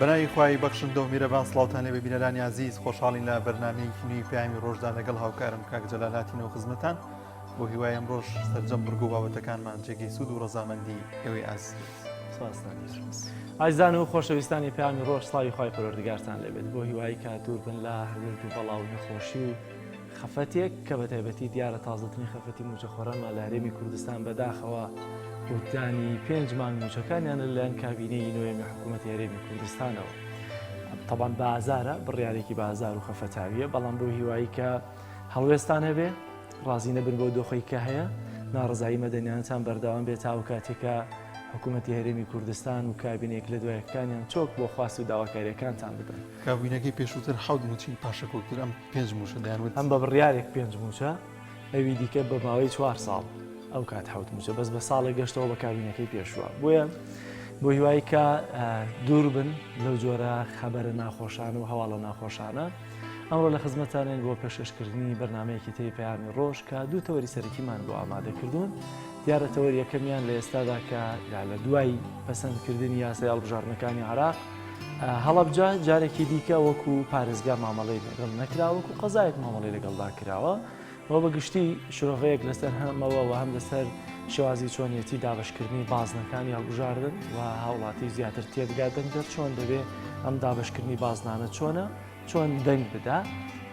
بەناوی خوای بەخشندە و میرەبان سڵاوتان لێ ببینەرانی عزیز خۆشحاڵین لە بەرنامەیەکی نوێی پەیامی ڕۆژدا لەگەڵ هاوکارم کاک جەلالاتینەوە خزمەتان بۆ هیوای ئەمڕۆژ سەرجەم بڕگو و بابەتەکانمان جێگەی سوود و ڕەزامەندی ئێوەی عزیز. ئازیزان و خۆشەویستانی پەیامی ڕۆژ سڵاوی خوای پەروەردگارتان لێبێت بۆ هیوایی کاتور بن لە هەرگرد و بەڵاو نەخۆشی و خەفەتێک کە بە تایبەتی دیارە تازەترین خەفەتی موچەخۆرانمان لە هەرێمی کوردستان بەداخەوە بۆدانی 5 مانگ موچەکانیان لەلایەن کابینەی نوێمی حکوومەتی هەرێمی کوردستانەوە. طبعاً بازارە بڕیارێکی بازار و خەفەتاویە، بەڵام بۆ هیوایی کە هەڵوێستان هەبێ ڕازی نەبن بۆ دۆخەی کە هەیە ناڕزایی مەدەنیانتان بەردەوام بێت تا و کاتێکە حکوومەتی هەرێمی کوردستان و کابینێک لە دوایەکانیان چۆک بۆ خواست و داواکاریەکانتان بدەن. کابینەکەی پێشووتر حەوت موچی پاشەکەوتر ئەم 5 موچە دەیانوت ئەم بە بڕیارێک 5 موچە ئەوی دیکە بە ماوەی 4 ساڵ ئەو کات حەوت موچە بەس بە ساڵێک گەشتەوە بە کابینەکەی پێشووە بۆیە بۆ هیوایی کە دوور بن لەو جۆرە خەبەرە ناخۆشانە و هەواڵە ناخۆشانە ئەمڕۆ لە خزمەتانێن بۆ پێشکەشکردنی بەرنمەیەکی تری پەیامی ڕۆژ کە دوو تەوەری سەرەکیمان بۆ ئامادەکردوون. دیارە تەوەری یەکەمیان لە ئێستادا کە لە دوای پەسەندکردنی یاسای هەڵبژاردنەکانی عێراق هەڵەبجا جارێکی دیکە وەکو پارێزگا مامەڵەی لەگەڵ نەکرا وەکو قەزایەک مامەڵەی لەگەڵدا کراوە و بەگشتی شرۆڤەیەک لەسەر هەمەوە و هەم لەسەر شێوازی چۆنیەتی دابشکردنی بازنەکانی هەڵبژاردن و هاوڵاتی زیاتر تێبگات دەنگدەر چۆن دەبێ ئەم دابشکردنی بازنانە چۆن دەنگ بدا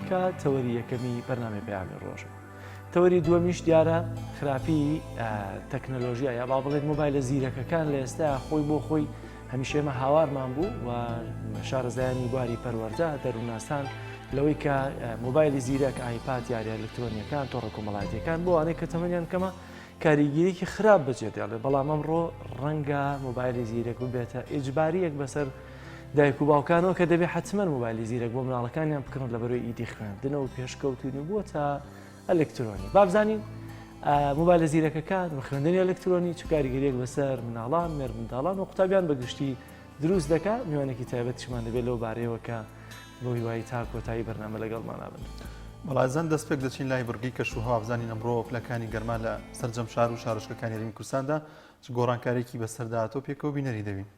کە تەوەری یەکەمی بەرنامەی پەیامی ڕۆژە. تەوەری دووەمیش دیارە خراپی تەکنەلۆژیە یا با بڵێت مۆبایلە زیرەکەکان لە ئێستا خۆی بۆ خۆی هەمیشێمە هاوارمان بوو و شارەزایانی بواری پەروەردە دەرووناسان لەوەی کە مۆبایلی زیرەک ئایپات یاری ئەلکترۆنیەکان تۆڕە کۆمەڵایەتیەکان بۆ ئەوانەی کە تەمەنیان کەمە کاریگیریکی خراپ بەجێدێڵێ، بەڵام ئەمڕۆ ڕەنگە مۆبایلی زیرەک ببێتە ئیجباریەک بەسەر دایک و باوکانەوە کە دەبێت حتمەن مۆبایلی زیرەک بۆ مناڵەکانیان بکڕن لە بەرەوەی ئیدی خوێندنەوە و پێشکەوتنی بووە تا ئەلکترۆنی. بابزانین مۆبایلە زیرەکەکان بە خوێندنی ئەلکترۆنی چ کاریگەریەک بەسەر مناڵان مێر منداڵان و قوتابیان بەگشتی دروست دەکات. میوانێکی تایبەتیشمان دەبێت لەو بارەیەوە کە بۆ هیوایی تا کۆتایی بەرنامە لەگەڵمان نابن. بەڵازان دەست پێک دەچین لای بڕگی کەش و هەوابزانین ئەمڕۆ پلەکانی گەرما لە سەرجەم شار و شارۆچکەکانی هەرێمی کوردستاندا چ گۆڕانکارێکی بەسەرداهاتۆ پێکەوە بینەری دەبین.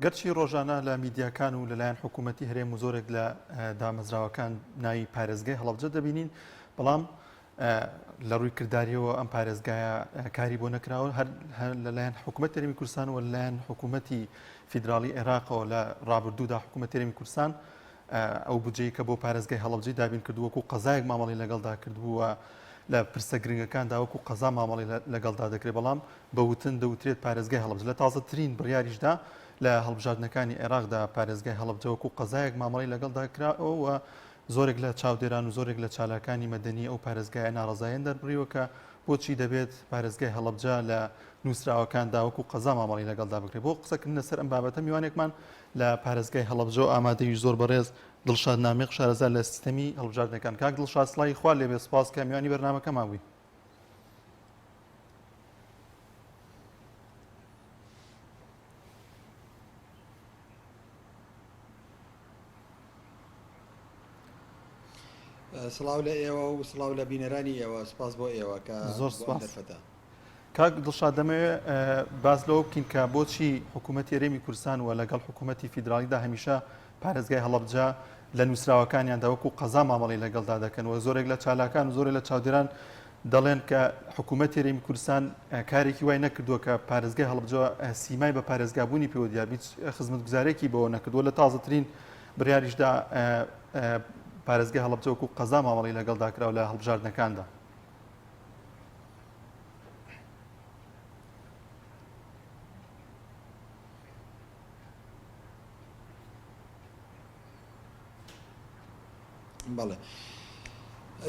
گەرچی ڕۆژانە لە میدیاکان و لەلایەن حکوومەتتی هەرێم و زۆرێک لە دامەزراوەکان ناوی پارێزگای هەڵەبجە دەبینین، بەڵام لە ڕووی کردداریەوە ئەم پارێزگایە کاری بۆ نەکراوە هەر لەلایەن حکوومەت هەرێمی کوردستان و لەلایەن حکوومەتتی فیدرالی عێراقەوە لە ڕابردوودا حکوومەت هەرێمی کوردستان ئەو بودجەی کە بۆ پارێزگای هەڵەبجەی دابین کردو وەکو قەزایەک مامەڵی لەگەڵدا کردبووە لە پرسە گرنگەکاندا وەکو قەزا مامەڵی لەگەڵدا دەکرێت، بەڵام بەوتن دەوترێت پارێزگای هەڵەبجە لە تازەترین بڕیاریشدا لە هەڵبژاردنەکانی عێراقدا پارێزگای هەڵەبجە وەکو قەزایەک مامەڵی لەگەڵدا کراوە زۆرێک لە چاودێران و زۆرێک لە چالاکانی مەدەنی ئەو پارێزگای ناڕزایەن دەربڕیوە کە بۆچی دەبێت پارێزگای هەڵەبجە لە نووسراوەکاندا وەکو قەزا مامەڵی لەگەڵدا بکرێت. بۆ قسەکردن لەسەر ئەم بابەتە میوانێکمان لە پارێزگای هەڵەبجە و ئامادەی زۆر بەڕێز دڵشاد نامێق شارەزار لە سیستەمی هەڵبژاردنەکان. کاک دڵشاد سڵای خوا لێبێ، سپاس کە میوانی بەرنامەکەمان بووی. سڵاو لە ئێوە و سڵاو لە بینەرانی ئێوە، سپاس بۆ ئێوە کە زۆر سپاس. کاک دڵشاد دەمەوێت باز لەوە بکەین کە بۆچی حکوومەتی هەرێمی کوردستان و لەگەڵ حکوومەتتی فیدرالیدا هەمیشە پارێزگای هەڵەبجە لە نووسراوەکانیاندا وەکو قەزا مامەڵی لەگەڵدا دەکەن و زۆرێک لە چالاکان و زۆرێک لە چاودێران دەڵێن کە حکوومەتی هەرێمی کوردستان کارێکی وای نەکردووە کە پارێزگای هەڵەبجە سیمای بە پارێزگابوونی پێوە دیار هیچ خزمەتگوزارێکی بەوە نەکردووە. لە تازەترین بڕیاریشدا پارێزگای هەڵەبجە وەکو قەزا مامەڵی لەگەڵدا کراوە لە هەڵبژاردنەکاندا. بەڵێ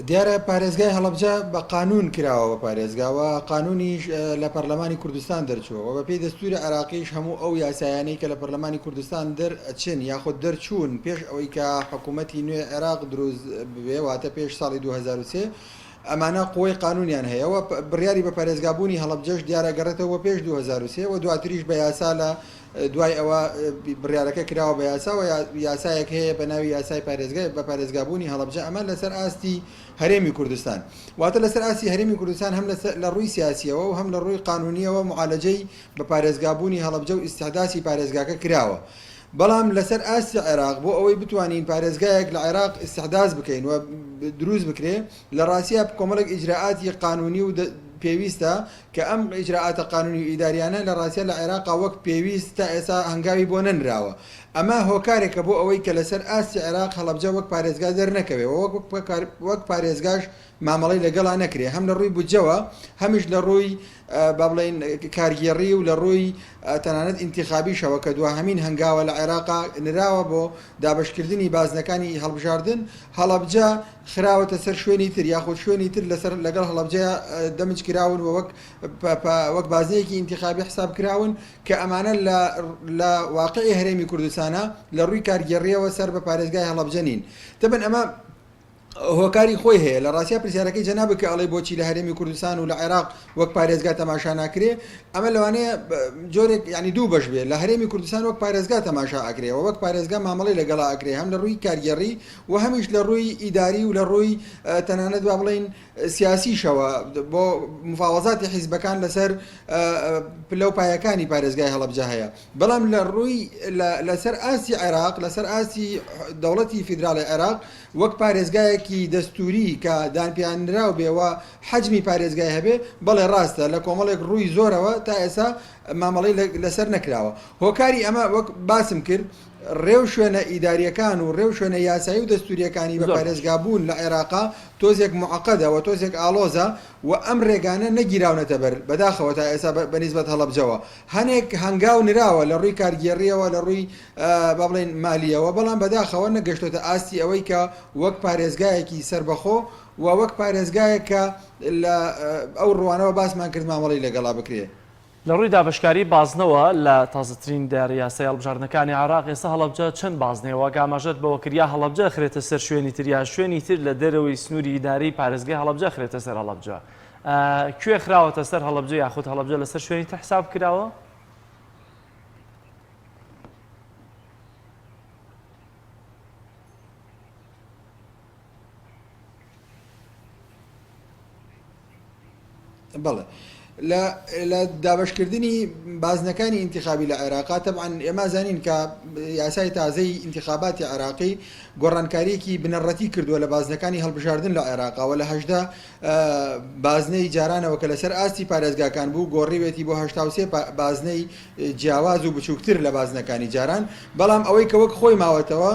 دیارە پارێزگای هەڵەبجە بە قانون کراوە بە پارێزگاوە، قانونیش لە پەرلەمانی کوردستان دەرچووە و بە پێی دەستوری عراقیش هەموو ئەو یاسایانەی کە لە پەرلەمانی کوردستان دەرچن یاخود دەرچوون پێش ئەوەی کە حکوومەتی نوێ عێراق دروست ببێ واتە پێش ساڵی 2023 ئەمانە قوی قانونیان هەیەەوە بڕیاری بە پارێزگابوونی هەڵەبجەش دیارە گەڕێتەوە پێش 2023 و دواتریش بە یاسا لە دوای ئەوە بڕیارەکە کراوە بە یاسا و یاسایەک هەیە بە ناوی یاسای پارێزگای بە پارێزگابوونی هەڵەبجە ئەمە لەسەر ئاستی هەرێمی کوردستان واتە لەسەر ئاستی هەرێمی کوردستان هەم لە ڕووی سیاسیەوە و هەم لە ڕووی قانونیەوە معالەجەی بە پارێزگابوونی هەڵەبجە و ئیستیحداسی پارێزگاکە کراوە. بەڵام لەسەر ئاستی عێراق بۆ ئەوەی بتوانین پارێزگایەک لە عێراق ئیستیحداز بکەین و دروست بکرێ لە ڕاستیە کۆمەڵێک ئیجراعاتی قانونی و پێویستە کە ئەم ئیجراعاتە قانونی و ئیداریانە لە ڕاستیە لە عێراقا وەک پێویست تا ئێستا هەنگاوی بۆ نەنراوە. ئەمە هۆکارێکە بۆ ئەوەی کە لەسەر ئاستی عێراق هەڵەبجە وەک پارێزگا دەرنەکەوێ وەک پارێزگاش مامەڵی لەگەڵا نەکرێ، هەم لە ڕووی بودجەوە هەمیش لە ڕووی با بڵێن کارگێڕی و لە ڕووی تەنانەت ئینتیخابیشەوە کە دوهەمین هەنگاوە لە عێراقا نراوە بۆ دابشکردنی بازنەکانی هەڵبژاردن. هەڵەبجە خراوەتە سەر شوێنی تر یاخود شوێنی تر لەسەر لەگەڵ هەڵەبجە دەمج کراون و وەک بازنەیەکی ئینتیخابی حساب کراون کە ئەمانە لە واقعی هەرێمی کوردستانە لە ڕووی کارگێڕیەوە سەر بە پارێزگای هەڵەبجە نین. تەبەن ئەمە هۆکاری خۆی هەیە لە ڕاستیا پرسیارەکەی جەنابە کە ئەڵێ بۆچی لە هەرێمی کوردستان و لە عێراق وەک پارێزگا تەماشا ناکرێ، ئەمە لەوانەیە جۆرێک ینی دوو بەش بێت. لە هەرێمی کوردستان وەک پارێزگا تەماشا ئەکرێەوە وەک پارێزگا مامەڵی لەگەڵا ئەکرێ هەم لە ڕووی کارگێڕی و هەمیش لە ڕووی ئیداری و لە ڕووی تەنانەت با بڵێن سیاسیشەوە بۆ مفاوەزاتی حیزبەکان لەسەر پلە و پایەکانی پارێزگای هەڵەبجە هەیە. بەڵام لە ڕووی لەسەر ئاسی عێراق لەسەر ئاسی دەوڵەتی فیدراڵی عێراق وەک پارێزگایەکی دەستوری کە دانپیانراو بێەوە حەجمی پارێزگای هەبێ بەڵێ ڕاستە لە کۆمەڵێک ڕووی زۆرەوە تا ئێستا مامەڵی لەسەر نەکراوە. هۆکاری ئەمە وەک باسم کرد ڕێو شوێنە ئیداریەکان و ڕێو شوێنە یاسایی و دەستوریەکانی بە پارێزگابوون لە عێراقا تۆزێک معقەدەوە تۆزێک ئالۆزە و ئەم ڕێگانە نەگیراونەتە بەر بەداخەوە تا ئێستا بەنیسبەت هەڵەبجەوە هەنێک هەنگاو نراوە لە ڕووی کارگێڕیەوە لە ڕووی با بڵێن مالیەوە، بەڵام بەداخەوە نەگەشتۆتە ئاستی ئەوەی کە وەک پارێزگایەکی سربەخۆ و وەک پارێزگایەکە لە ئەو ڕوانەوە باسمان کرد مامەڵی لەگەڵا بکرێ. لە ڕووی دابشکاری بازنەوە لە تازەترین دیاریاسای هەڵبژاردنەکانی عێراق ئێستا هەڵەبجە چەند بازنەوە ئاماژەت بەوە کریا هەڵەبجە خرێتە سەر شوێنی تر یا شوێنی تر لە دەرەوەی سنووری ئیداری پارێزگای هەڵەبجە خرێتە سەر هەڵەبجە. کوێ خراوەتە سەر هەڵەبجە یاخود هەڵەبجە لەسەر شوێنی تر حساب کراوە؟ بەڵێ لە دابشکردنی بازنەکانی انتخابی لە عێراقا طبعاً ئێمە زانین کە یاسای تازەی انتخاباتی عێراقی گۆڕانکاریەکی بنەڕەتی کردووە لە بازنەکانی هەڵبژاردن لە عێراقاوە لە 18 بازنەی جارانەوە کە لەسەر ئاستی پارێزگاکان بوو گۆڕیوێتی بۆ 83 بازنەی جیاواز و بچووکتر لە بازنەکانی جاران بەڵام ئەوەی کە وەک خۆی ماوەتەوە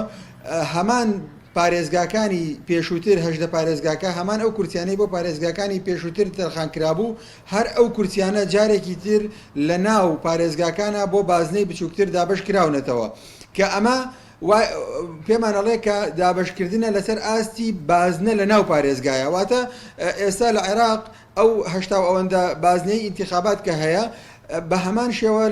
هەمان پارێزگاکانی پێشووتر هەژدە پارێزگاکە هەمان ئەو کورسیانەی بۆ پارێزگاکانی پێشووتر تەرخان کرابوو هەر ئەو کورسیانە جارێکی تر لە ناو پارێزگاکانە بۆ بازنەی بچووکتر دابش کراونەتەوە کە ئەمە پێمانەڵێ کە دابشکردنە لەسەر ئاستی بازنە لە ناو پارێزگایە واتە ئێستا لە عێراق ئەو هەشتا ئەوەندە بازنەی انتخابات کە هەیە بە هەمان شێوە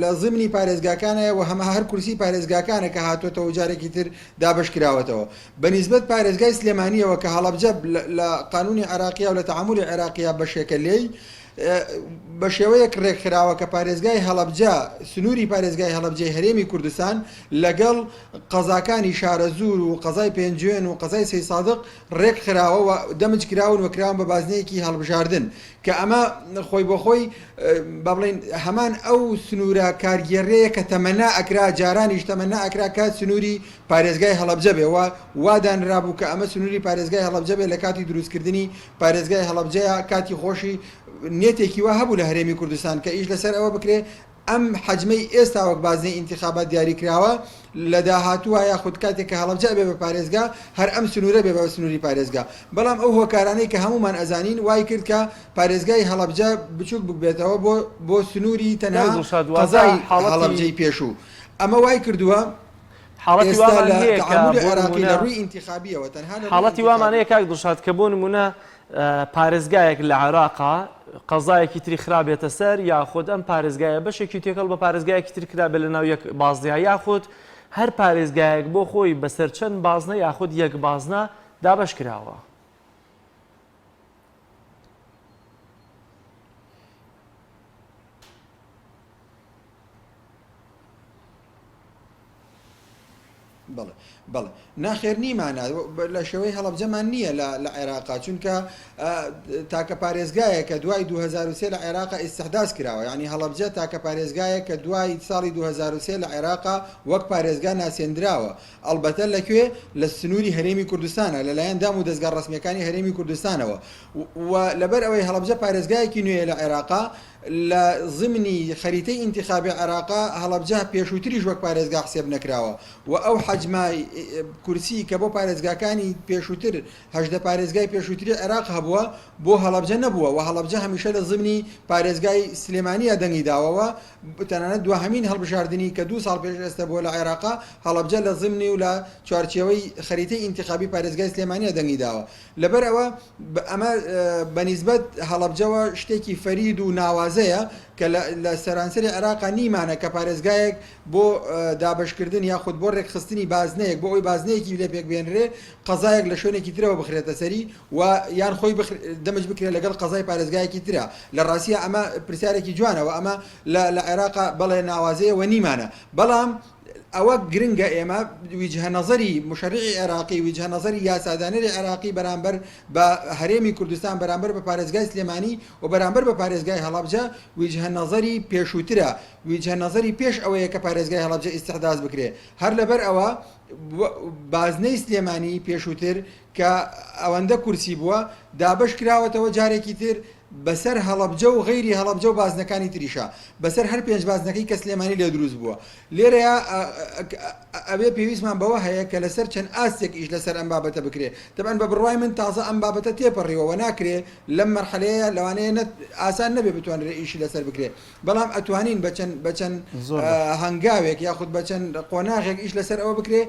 لە زمنی پارێزگاکانەیە و هەمە هەر کورسی پارێزگاکانە کە هاتوۆتەوە جارێکی تر دابش کراوەتەوە بەنسبەت پارێزگای سلێمانیەوە کە هەڵەبجە لە قانونی عێراقیە و لە تەعاملی عێراقیە بەشێکە لێی بە شێوەیەک ڕێکخراوە کە پارێزگای هەڵەبجە سنووری پارێزگای هەڵەبجەی هەرێمی کوردستان لەگەڵ قەزاکانی شارەزور و قەزای پێنجوێن و قەزای سەی سادق ڕێکخراوە و دەمج کراون وەکراون بە بازنەیەکی هەڵبژاردن کە ئەمە خۆی بۆ خۆی با بڵێن هەمان ئەو سنوورە کارگێڕەیە کە تەمەنا ئەکرا جارانیش تەمەنا ئەکرا کات سنووری پارێزگای هەڵەبجە بێ وادانرابوو کە ئەمە سنووری پارێزگای هەڵەبجە بێ لە کاتی دروستکردنی پارێزگای هەڵەبجەیە کاتی خۆشی نێتێکی وا هەبوو لە هەرێمی کوردستان کە ئیش لەسەر ئەوە بکرێ ئەم حەجمەی ئێستا وەک بازنەی انتخابات دیاری کراوە لە داهاتووە یا خود کاتێک کە هەڵەبجە بێ بە پارێزگا هەر ئەم سنوورە بێ بە سنووری پارێزگا بەڵام ئەو هۆکارانەی کە هەمومان ئەزانین وای کرد کە پارێزگای هەڵەبجە بچووک ببێتەوە بۆ سنووری تەنها قەزای هەڵەبجەی پێشوو ئەمە وای کردووە حاڵەتی عێراقی لە ڕووی انتخابیەوە تەنها حاڵەتی وامانەیە کاک دڵشاد کە بۆ نمونە پارێزگایەک لە عێراقا قەزایەکی تری خراپێتە سەر یاخود ئەم پارێزگایە بەشێکی تێکەڵ بە پارێزگایەکی تر کرابێ لە ناو یەک بازنەیە یاخود هەر پارێزگایەک بۆ خۆی بەسەر چەند بازنە یاخود یەک بازنە دابش کراوە. بەڵێ ناخێر نیمانە لە شێوەی هەڵەبجەمان نییە لە عێراقا چونکە تاکە پارێزگایە کە دوای 2023 لە عێراقا ئیستحداث کراوە یعنی هەڵەبجە تاکە پارێزگایە کە دوای ساڵی 2023 لە عێراقا وەک پارێزگا ناسێنراوە ئەلبەتە لەکوێ لە سنووری هەرێمی کوردستانە لەلایەن دام و دەستگا ڕسمیەکانی هەرێمی کوردستانەوە و لەبەر ئەوەی هەڵەبجە پارێزگایەکی نوێیە لە عێراقا لە ضمنی خەریتەی انتخابی عێراقا هەڵەبجە پێشووتریش وەک پارێزگا حسێب نەکراوە و ئەو حەجمای کورسی کە بۆ پارێزگاکانی پێشووتر هەژدە پارێزگای پێشووتری عێراق هەبووە بۆ هەڵەبجە نەبووە و هەڵەبجە هەمیشە لە ضمنی پارێزگای سلێمانیە دەنگی داوەوە تەنانەت دوهەمین هەڵبژاردننی کە 2 ساڵ پێش ئێستا بۆ لە عێراقا هەڵەبجە لە ضمنی و لە چوارچێوەی خەریتەی انتخابی پارێزگای سلێمانیە دەنگی داوە لەبەر ئەوە ئەمە بەنسبەت هەڵەبجەوە شتێکی فەرید و ناوازەیە کە لە سەرانسەری عێراقا نیمانە کە پارێزگایەک بۆ دابشکردن یاخود بۆ ڕێکخستنی بازنەیەک بۆ ئەوی بازنەیەکی لێ پێک بێنرێ قەزایەک لە شوێنێکی ترەوە بخرێتە سەری و یان خۆی دەمج بکرێت لەگەڵ قەزای پارێزگایەکی ترە لە ڕاستیە ئەمە پرسیارێکی جوانەوە ئەمە لە عێراقا بەڵێ ناوازەیە و نیمانە بەڵام ئەوە گرنگە ئێمە ویجهە نەزەری مشەریعی عێراقی ویجهە نەزەری یاسادانەری عێراقی بەرامبەر بە هەرێمی کوردستان بەرامبەر بە پارێزگای سلێمانی و بەرامبەر بە پارێزگای هەڵەبجە ویجهە نەزەری پێشووترە ویجهە نەزەری پێش ئەوەیە کە پارێزگای هەڵەبجە ئیستحداث بکرێ هەر لەبەر ئەوە بازنەی سلێمانی پێشووتر کە ئەوەندە کورسی بووە دابش کراوەتەوە جارێکی تر بەسەر هەڵەبجە و غەیری هەڵەبجە و بازنەکانی تریشە بەسەر هەر پێنج بازنەکەی کە سلێمانی لێ دروست بووە لێرەیە ئەوێ پێویستمان بەوە هەیە کە لەسەر چەند ئاستێک ئیش لەسەر ئەم بابەتە بکرێ تەبەن بە بڕوای من تازە ئەم بابەتە تێپەڕیەوە ناکرێ لەم مەرحەلەیە لەوانەیە ئاسان نەبێ بتوانرێ ئیشی لەسەر بکرێ بەڵام ئەتوانین بەچەند هەنگاوێک یاخود بەچەند قۆناغێک ئیش لەسەر ئەوە بکرێ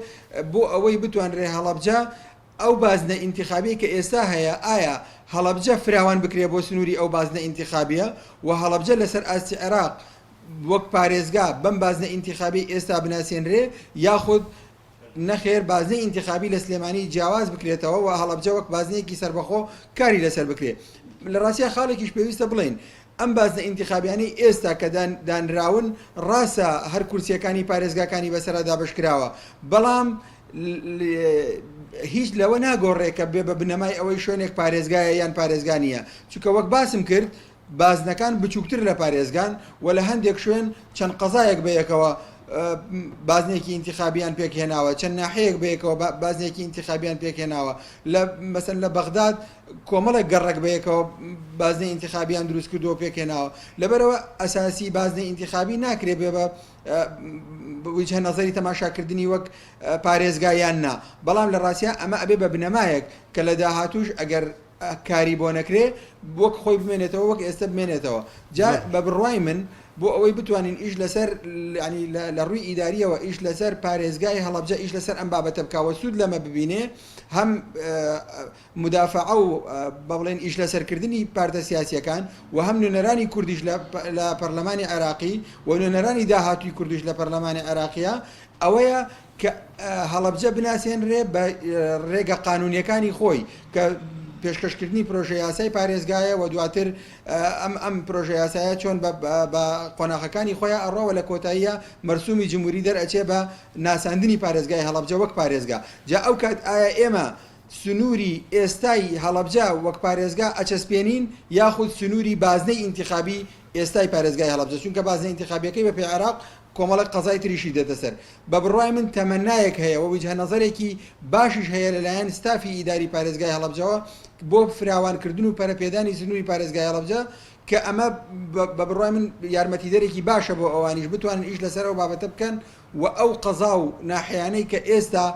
بۆ ئەوەی بتوانرێ هەڵەبجە ئەو بازنە ئینتیخابی کە ئێستا هەیە ئایا هەڵەبجە فراوان بکرێ بۆ سنووری ئەو بازنە ئینتیخابیە و هەڵەبجە لەسەر ئاستی عێراق وەک پارێزگا بەم بازنە ئینتیخابی ئێستا بناسێنرێ یاخود نەخێر بازنەی ئینتیخابی لە سلێمانی جیاواز بکرێتەوە و هەڵەبجە وەک بازنەیەکی سەربەخۆ کاری لەسەر بکرێ لە ڕاستیە خاڵێکیش پێویستە بڵین ئەم بازنە ئینتیخابیانی ئێستا کە دانراون ڕاستە هەر کورسیەکانی پارێزگاکانی بەسەرا دابشکراوە بەڵام هیچ لەوە ناگۆڕێکە بێ بە بنەمای ئەوەی شوێنێک پارێزگایە یان پارێزگانیە چونکە وەک باسم کرد بازنەکان بچووکتر لە پارێزگان و لە هەندێک شوێن چەند قەزایەک بەیەکەوە بازنێکی انتخابیان پێکهێناوە چەند ناحەیەک بەیەکەوە بازنێکی انتخابیان پێکهێناوە مەسەن لە بەغداد کۆمەڵێک گەڕک بەیەکەوە بازنەی انتخابیان دروست کردو پێکهێناوە لەبەرەوە ئەساسی بازنەی انتخابی ناکرێ بێ بە وجهە نەزەری تەماشاکردنی وەک پارێزگایان نا بەڵام لە ڕاستیە ئەمە ئەبێ بە بنەمایەک کە لە داهاتوش ئەگەر کاری بۆ نەکرێ وەک خۆی بمێنێتەوە وەک ئێستا بمێنێتەوە جا بە بڕوای من بۆ ئەوەی بتوانین ئیش لەسەر ینی لە ڕووی ئیداریەوە ئیش لەسەر پارێزگای هەڵەبجە ئیش لەسەر ئەم بابەتە بکاوە سوود لەمە ببینێ هەم مدافعە و بەڵێن ئیش لەسەرکردنی پارتە سیاسیەکان و هەم نوێنەرانی کوردیش لە پەرلەمانی عێراقی و نوێنەرانی داهاتووی کوردیش لە پەرلەمانی عێراقیە ئەوەیە کە هەڵەبجە بناسیێنرێ بە ڕێگە قانونیەکانی خۆی کە پێشکەشکردنی پرۆژە یاسای پارێزگایە و دواتر ئەم پرۆژە یاسایە چۆن بە قۆناغەکانی خۆیان ئەڕۆوە لە کۆتاییە مەرسومی جمهوری دەرئەچێ بە ناساندنی پارێزگای هەڵەبجە وەک پارێزگا جا ئەو کات ئایا ئێمە سنووری ئێستای هەڵەبجە وەک پارێزگا ئەچەسپێنین یاخود سنووری بازنەی انتخابی ئێستای پارێزگای هەڵەبجە چونکە بازنەی انتخابیەکەی بە پێی عێراق کۆمەڵک قەزای تریشی دێتە سەر بە بڕوای من تەمەنایەک هەیە و وجهە نەزەرێکی باشیش هەیە لەلایەن ستافی ئیداری پارێزگای هەڵەبجەوە بۆ فراوانکردن و پەرەپێدانی سنووری پارێزگای هەڵەبجە کە ئەمە بە بڕوای من یارمەتیدەرێکی باشە بۆ ئەوانیش بتوانن ئیش لەسەر ئەو بابەتە بکەن و ئەو قەزا و ناحیانەی کە ئێستا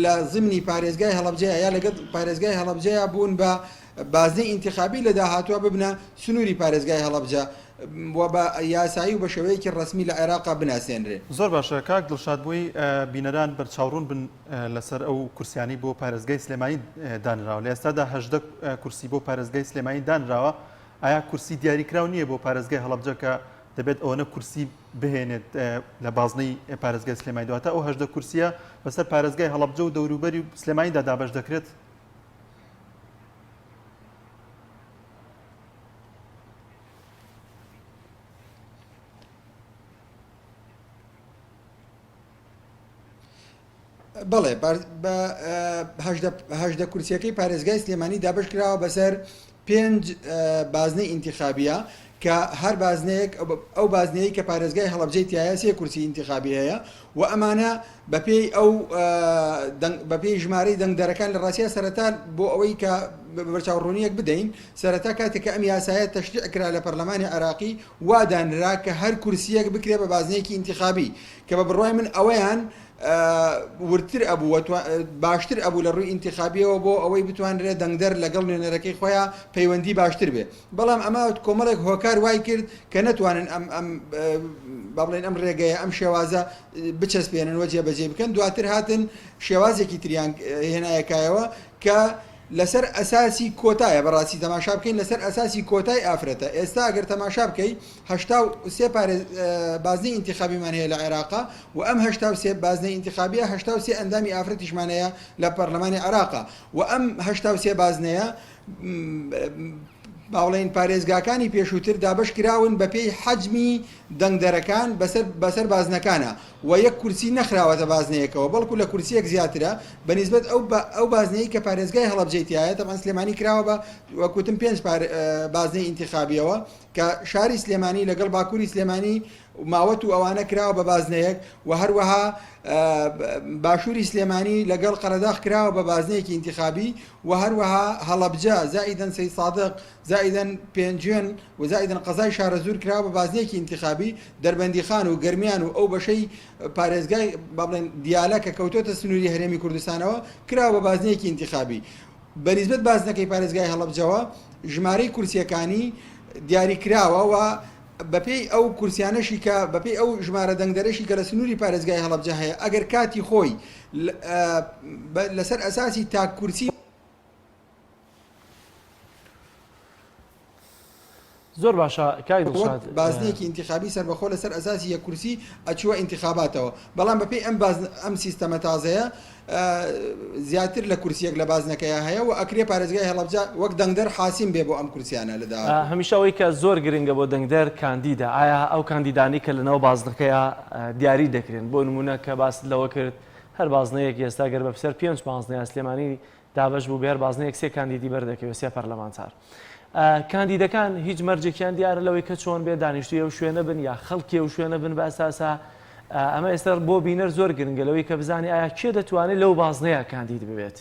لە زمنی پارێزگای هەڵەبجەیە یا لەگەڵ پارێزگای هەڵەبجەیە بوون بە بازنەی انتخابی لە داهاتووە ببنە سنووری پارێزگای هەڵەبجە و بە یاسایی و بە شێوەیەکی ڕسمی لە عێراقا بناسیێنرێ زۆر باشە کاک دڵشاد بووی بینەران بەرچاوڕوون بن لەسەر ئەو کورسیانی بۆ پارێزگای سلێمانی دانراوە لە ئێستادا 18 کورسی بۆ پارێزگای سلێمانی دانراوە ئایا کورسی دیاریکراو نییە بۆ پارێزگای هەڵەبجە کە دەبێت ئەوەنە کورسی بهێنێت لە بازنەی پارێزگای سلێمانی دواتە ئەو 18 کورسیە بەسەر پارێزگای هەڵەبجە و دەوروبەری سلێمانیدا دابەش دەکرێت بەڵێ هەژدە کورسیەکەی پارێزگای سلێمانی دابش کراوە بەسەر 5 بازنەی انتخابیە کە هەر بازنەیەک ئەو بازنەیە کە پارێزگای هەڵەبجەی تایە 3 کورسی انتخابی هەیە و ئەمانە بەپێی ژمارەی دەنگدەرەکان لە ڕاستیە سەرەتا بۆ ئەوەی کە بەرچاوڕوونیەک بدەین سەرەتا کاتێک کە ئەم یاسایە تەشریع کرا لە پەرلەمانی عێراقی وادانرا کە هەر کورسیەک بکرێ بە بازنەیەکی انتخابی کە بە بڕوای من ئەوەیان ورتر ئەبوو باشتر ئەبوو لە ڕووی انتخابیەوە بۆ ئەوەی بتوانرێت دەنگدەر لەگەڵ نوێنەرەکەی خۆیان پەیوەندی باشتر بێ بەڵام ئەمە کۆمەڵێک هۆکار وای کرد کە نەتوانن بڵێن ئەم ڕێگەیە ئەم شێوازە بچەسپێنن وە جێبەجێ بکەن دواتر هاتن شێوازێکی تریان هێنایەکایەوە کە لەسەر ئەساسی کۆتایە بەڕاستی تەماشا بکەین لەسەر ئەساسی کۆتای ئافرەتە ئێستا ئەگەر تەماشا بکەی 83 بازنەی انتخابیمان هەیە لە عێراقا و ئەم 83 بازنەی انتخابیە 83 ئەندامی ئافرەتیشمان هەیە لە پەرلەمانی عێراقا و ئەم 83 بازنەیە باوڵین پارێزگاکانی پێشووتر دابش کراون بە پێی حەجمی دەنگدەرەکان بەسەر بازنەکانە و یەک کورسی نەخراوەتە بازنەیەکەوە بەڵکو لە کورسیەک زیاترە بەنسبەت ئەو بازنەی کە پارێزگای هەڵەبجەیتایە تەمان سلێمانی کراوە بە وەکوتم 5 بازنەی انتخابیەوە کە شاری سلێمانی لەگەڵ باکووری سلێمانی ماوەت و ئەوانە کراوە بە بازنەیەک و هەروەها باشووری سلێمانی لەگەڵ قەرەداغ کراوە بە بازنەیەکی انتخابی و هەروەها هەڵەبجە زائیدەن سەید سادق زائیدەن پێنجێن و زائیدەن قەزای شارەزور کراوە بە بازنەیەکی انتخابی دەربەندی خان و گەرمیان و ئەو بەشەی پارێزگای بڵێن دیالە کە کەوتۆتە سنووری هەرێمی کوردستانەوە کراوە بە بازنەیەکی انتخابی بەنسبەت بازنەکەی پارێزگای هەڵەبجەوە ژمارەی کورسیەکانی دیاری کراوە و بەپێی ئەو کورسیانەشی کە بەپێی ئەو ژمارە دەنگدەرەشی کە لە سنووری پارێزگای هەڵەبجە هەیە ئەگەر کاتی خۆی لەسەر ئەساسی تاک کورسی زۆر باشە کای دڵشاد بازنێکی انتخابی سەربەخۆ لەسەر ئەساسی یەک کورسی ئەچووە انتخاباتەوە بەڵام بەپێی ئەم سیستەمە تازەیە زیاتر لە کورسیەک لە بازنەکەیە هەیە و ئەکرێ پارێزگای هەڵەبجە وەک دەنگدەر حاسیم بێ بۆ ئەم کورسیانە لەدا هەمیشە ئەوەی کە زۆر گرنگە بۆ دەنگدەر کاندیدا ئایا ئەو کاندیدانی کە لەنەوە بازنەکەیە دیاری دەکرێن بۆ نمونە کە باست لەوە کرد هەر بازنەیەک ئێستا گەر بە پسەر 5 بازنەیە سلێمانی دابش بوو بێر بازنەیەک 3 کاندیدی بەردەکەوێت 3 پەرلەمانتار کاندیدەکان هیچ مەرجێکیان دیارە لەوەی کە چۆن بێ دانیشتوی ئەو شوێنە بن یا خەڵکی ئەو شوێنە بن بە ئەساسا ئەمە ئێستا بۆ بینەر زۆر گرنگە لەوەی کە بزانانی ئایا کێ دەتوانێت لەو بازنەیە کاندید ببێت.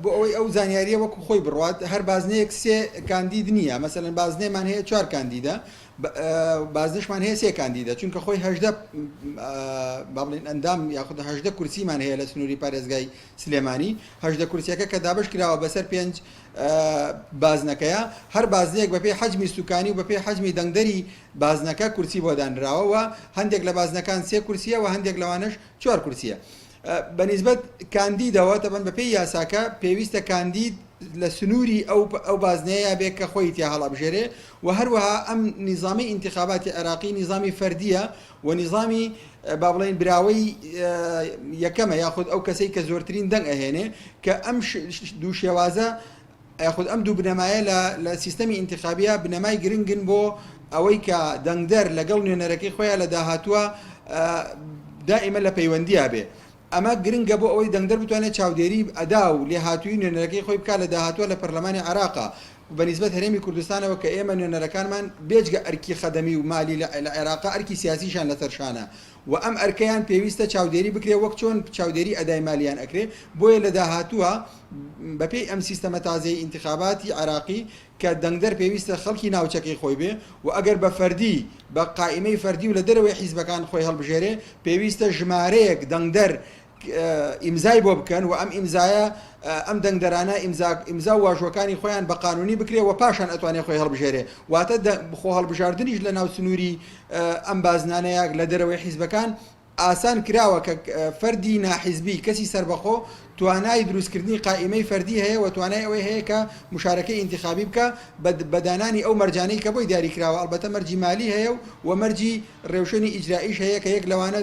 بۆ ئەوەی ئەو زانیاریە وەکو خۆی بڕات هەر بازنەیەک سێ کاندید نییە مەسەرەن بازنێمان هەیە 4 کاندیدە بازنشمان هەیە سێ کاندیدە چونکە خۆی هەژدە بابلین ئەندام یاخود هەژدە کورسیمان هەیە لە سنووری پارێزگای سلێمانی هەژدە کورسیەکە کە دابش کراوە بەسەر 5 بازنەکەیە هەر بازنەیەک بەپێی حەجمی سوکانی و بەپێی حەجمی دەنگدەری بازنەکە کورسی بۆ دانراوەوە هەندێک لە بازنەکان سێ کورسیە و هەندێک لەوانش 4 کورسیە. بەنسبەت کاندیدەوە تەبەن بەپێی یاساکە پێویستە کاندید لە سنووری ئەو بازنەیە بێت کە خۆی تیا هەڵابژێرێ و هەروەها ئەم نیظامی انتخاباتی عێراقی نیظامی فەردیە و نیظامی با بڵێن براوەی یەکەمە یاخود ئەو کەسەی کە زۆرترین دەنگ ئەهێنێ کە ئەم دوو شێوازە یاخود ئەم دوو بنەمایە لە سیستەمی انتخابیە بنەمای گرنگن بۆ ئەوەی کە دەنگدەر لەگەڵ نوێنەرەکەی خۆیان لە داهاتووە دائیمە لە پەیوەندیە بێ. ئەمە گرنگە بۆ ئەوەی دەنگدەر بتوانێت چاودێری ئەدا و لێهاتووی نوێنەرەکەی خۆی بکات لە داهاتووە لە پەرلەمانی عێراقا بەنسبەت هەرێمی کوردستانەوە کە ئێمە نوێنەرەکانمان بێجگە ئەرکی خەدەمی و مالی لە عێراقا ئەرکی سیاسیشان لەسەرشانە و ئەم ئەرکەیان پێویستە چاودێری بکرێ وەک چۆن چاودێری ئەدای مالیان ئەکرێ بۆیە لە داهاتووە بەپێی ئەم سیستەمە تازەی انتخاباتی عێراقی کە دەنگدەر پێویستە خەڵکی ناوچەکەی خۆی بێ و ئەگەر بە فەردی بە قائیمەی فەردی و لە دەرەوەی حیزبەکان خۆی هەڵبژێرێ پێویستە ژمارەیەک دەنگدەر ئیمزای بۆ بکەن و ئەم ئیمزایە ئەم دەنگدەرانە ئیمزا و واژۆکانی خۆیان بە قانونی بکرێ و پاشان ئەتوانێت خۆی هەڵبژێرێ واتە خۆ هەڵبژاردنیش لە ناو سنووری ئەم بازنانەیە لە دەرەوەی حیزبەکان ئاسان کراوە کە فەردی ناحیزبی کەسی سربەخۆ توانای دروستکردنی قائیمەی فەردی هەیە و توانای ئەوەی هەیە کە مشارەکەی انتخابی بکە بەدانانی ئەو مەرجانەی کە بۆی دیاری کراوە ئەلبەتە مەرجی مالی هەیە و مەرجی ڕێوشێنی ئیجرائیش هەیە کە یەک لەوانە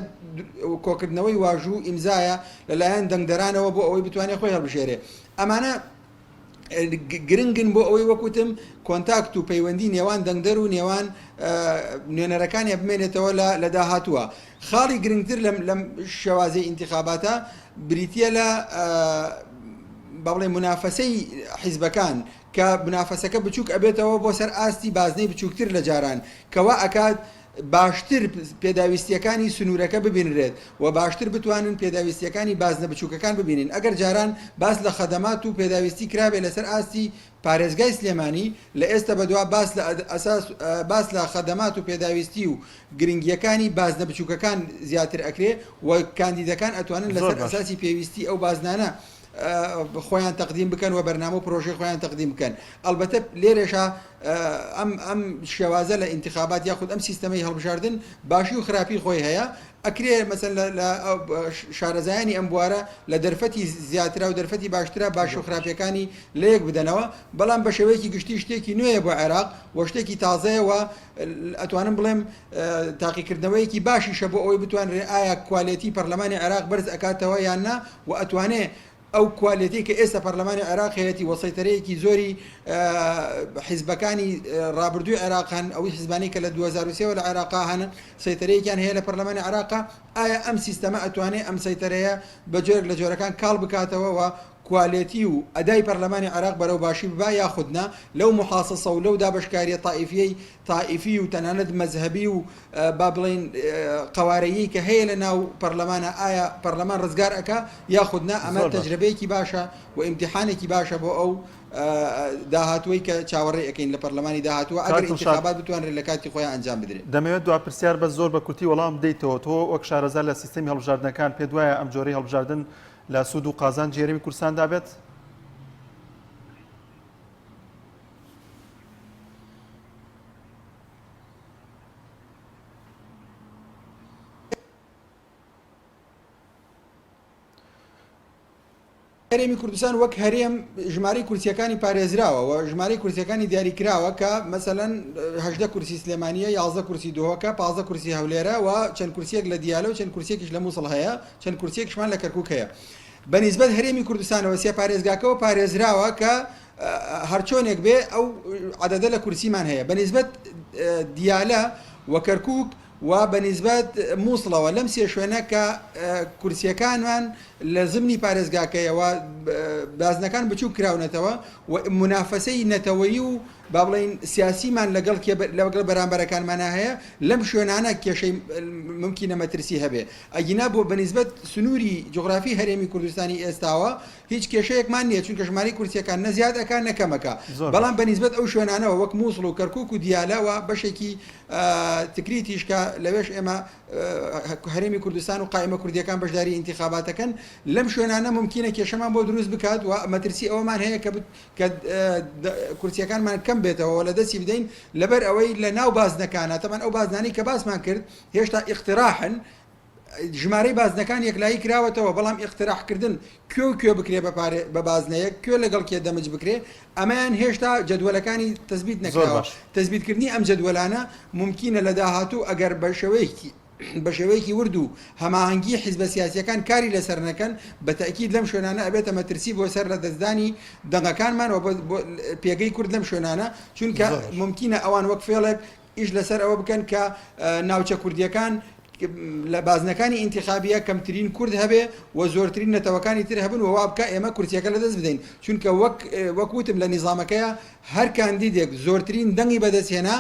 کۆکردنەوەی واژوو ئیمزایە لەلایەن دەنگدەرانەوە بۆ ئەوەی بتوانێت خۆی هەڵبژێرێ. ئەمانە گرنگن بۆ ئەوەی وەکوتم کۆنتاکت و پەیوەندی نێوان دەنگدەر و نێوان نوێنەرەکانی بمێنێتەوە لە داهاتووە. خاڵی گرنگتر لەم شێوازەی انتخاباتە بریتە لە با بڵێ منافەسەی حیزبەکان کە منافەسەکە بچووک ئەبێتەوە بۆ سەر ئاستی بازنەی بچووکتر لە جاران کەوا ئەکات باشتر پێداویستیەکانی سنوورەکە ببینرێت و باشتر بتوانن پێداویستیەکانی بازنە بچووکەکان ببینین. ئەگەر جاران باس لە خەدەمات و پێداویستی کرابێ لەسەر ئاستی پارێزگای سلێمانی لە ئێستا بەدوا باس لە خەدەمات و پێداویستی و گرنگیەکانی بازنە بچووکەکان زیاتر ئەکرێ و کاندیدەکان ئەتوانن لەسەر ئەساسی پێویستی ئەو بازنانە خۆیان تەقدیم بکەن و بەرنامە و پرۆژەی خۆیان تەقدیم بکەن. ئەلبەتە لێرەشە ئەم شێوازە لە انتخابات یاخود ئەم سیستەمەی هەڵبژاردن باشی و خراپی خۆی هەیە ئەکرێ مەسەن لە شارەزایانی ئەم بوارە لە دەرفەتی زیاترا و دەرفەتی باشترە باش و خراپیەکانی لە یەک بدەنەوە بەڵام بە شێوەیەکی گشتی شتێکی نوێیە بۆ عێراق و شتێکی تازەیەوە ئەتوانم بڵێم تاقیکردنەوەیەکی باشیشە بۆ ئەوەی بتوانرێ ئایا کوالێتی پەرلەمانی عێراق بەرز ئەکاتەوە یان نا و ئەتوانێ ئەو کوالێتی کە ئێستا پەرلەمانی عێراق هەیەی وەسەیتەرەیەکی زۆری حیزبەکانی ڕابردووی عێراقان ئەوی حیزبانی کە لە 2023 لە عێراقا هەن سەیتەرەیەکیان هەیە لە پەرلەمانی عێراقا ئایا ئەم سیستەمە ئەتوانێت ئەم سەیتەرەیە بە جۆرێک لە جۆرەکان کاڵ بکاتەوە و کوالێتی و ئەدای پەرلەمانی عێراق بەرەو باشی ببا یاخودنا لەو محاسەسە و لەو دابشکاریە تائیفی و تەنانەت مەزهەبی و با بڵێن قەوارەیی کە هەیە لە ناو پەرلەمانە ئایا پەرلەمان ڕزگار ئەکا یاخودنا ئەمە تەجربەیەکی باشە و ئیمتیحانێکی باشە بۆ ئەو داهاتووی کە چاوەڕێ ئەەکەین لە پەرلەمانی داهاتووە ئەگەر انتخابات بتوانرێت لە کاتی خۆیان ئەنجام بدرێت. دەمەوێت دو پرسیار بە زۆر بە کورتی وەڵام بدەیتەوە تۆ وەک شارەزا لە سیستەمی هەڵبژاردنەکان پێ دوایە ئەم جۆرەی هەڵبژاردن لە سوود و قازان جێرەمی کوردستان دابێت؟ هەرێمی کوردستان وەک هەرێم ژمارەی کورسیەکانی پارێزراوە و ژمارەی کورسیەکانی دیاریکراوە کە مەسەلەن 18 کورسی سلێمانیە 11 کورسی دۆهۆکە 15 کورسی هەولێرە و چەند کورسێک لە دیالە و چەند کورسێکیش لە مووسڵ هەیە چەند کورسێکشمان لە کەرکووک هەیە. بەنسبەت هەرێمی کوردستانەوە سێ پارێزگاکەوە پارێزراوە کە هەرچۆنێک بێ ئەو عەدەدە لە کورسیمان هەیە بەنسبەت دیالە و کەرکووک و بەنسبەت مووسڵەوە لەم سێ شوێنە کە کورسیەکانمان لە زمنی پارێزگاکەیەوە بازنەکان بچوو کراونەتەوە و منافەسەی نەتەوەیی و با بڵین سیاسیمان لەگەڵ بەرامبەرەکانمانە هەیە لەم شوێنانە کێشەی ممکنە مەترسی هەبێ ئەگینا بۆ بەنسبەت سنووری جغرافی هەرێمی کوردستانی ئێستاوە هیچ کێشەیەکمان نییە چونکە ژماری کورسیەکان نەزیادەکان نەکەمەکە بەڵام بەنسبەت ئەو شوێنانەوە وەک مووسڵ و کەرکووک و دیالەوە بەشێکی تکریتیشکە لەوێش ئێمە هەرێمی کوردستان و قایمە کوردیەکان بەشداری انتخاباتەکەن لەم شوێنانە ممکنە کێشەمان بۆ دروست بکات و مەترسی ئەوەمان هەیە کە کورسیەکانمان کەم بێتەوە لە دەستی بدەین لەبەر ئەوەی لە ناو بازنەکانە تەمان ئەو بازنانی کە باسمان کرد هێشتا ئیقتراحن ژمارەی بازنەکان یەکلایی کراوەتەوە بەڵام ئیقتراحکردن کوێ بکرێ بە بازنەیەک کوێ لەگەڵ کێ دەمج بکرێ ئەمەیان هێشتا جەدوەلەکانی تەثبیت نەکراوە تەثبیتکردنی ئەم جەدوەلانە ممکنە لە داهاتوو ئەگەر بە شێوەیەکی ورد و هەماهەنگی حیزبە سیاسیەکان کاری لەسەر نەکەن بە تەکید لەم شوێنانە ئەبێتە مەترسی بۆ سەر لە دەستدانی دەنگەکانمان بۆ پێگەی کورد لەم شوێنانە چونکە ممکنە ئەوان وەک فێڵێک ئیش لەسەر ئەوە بکەن کە ناوچە کوردیەکان لە بازنەکانی ئینتیخابیە کەمترین کورد هەبێ و زۆرترین نەتەوەکانی تر هەبن و وا بکە ئێمە کورسیەکە لەدەست بدەین چونکە وەکوتم لە نیزامەکەیە هەر کاندیدێک زۆرترین دەنگی بەدەستهێنا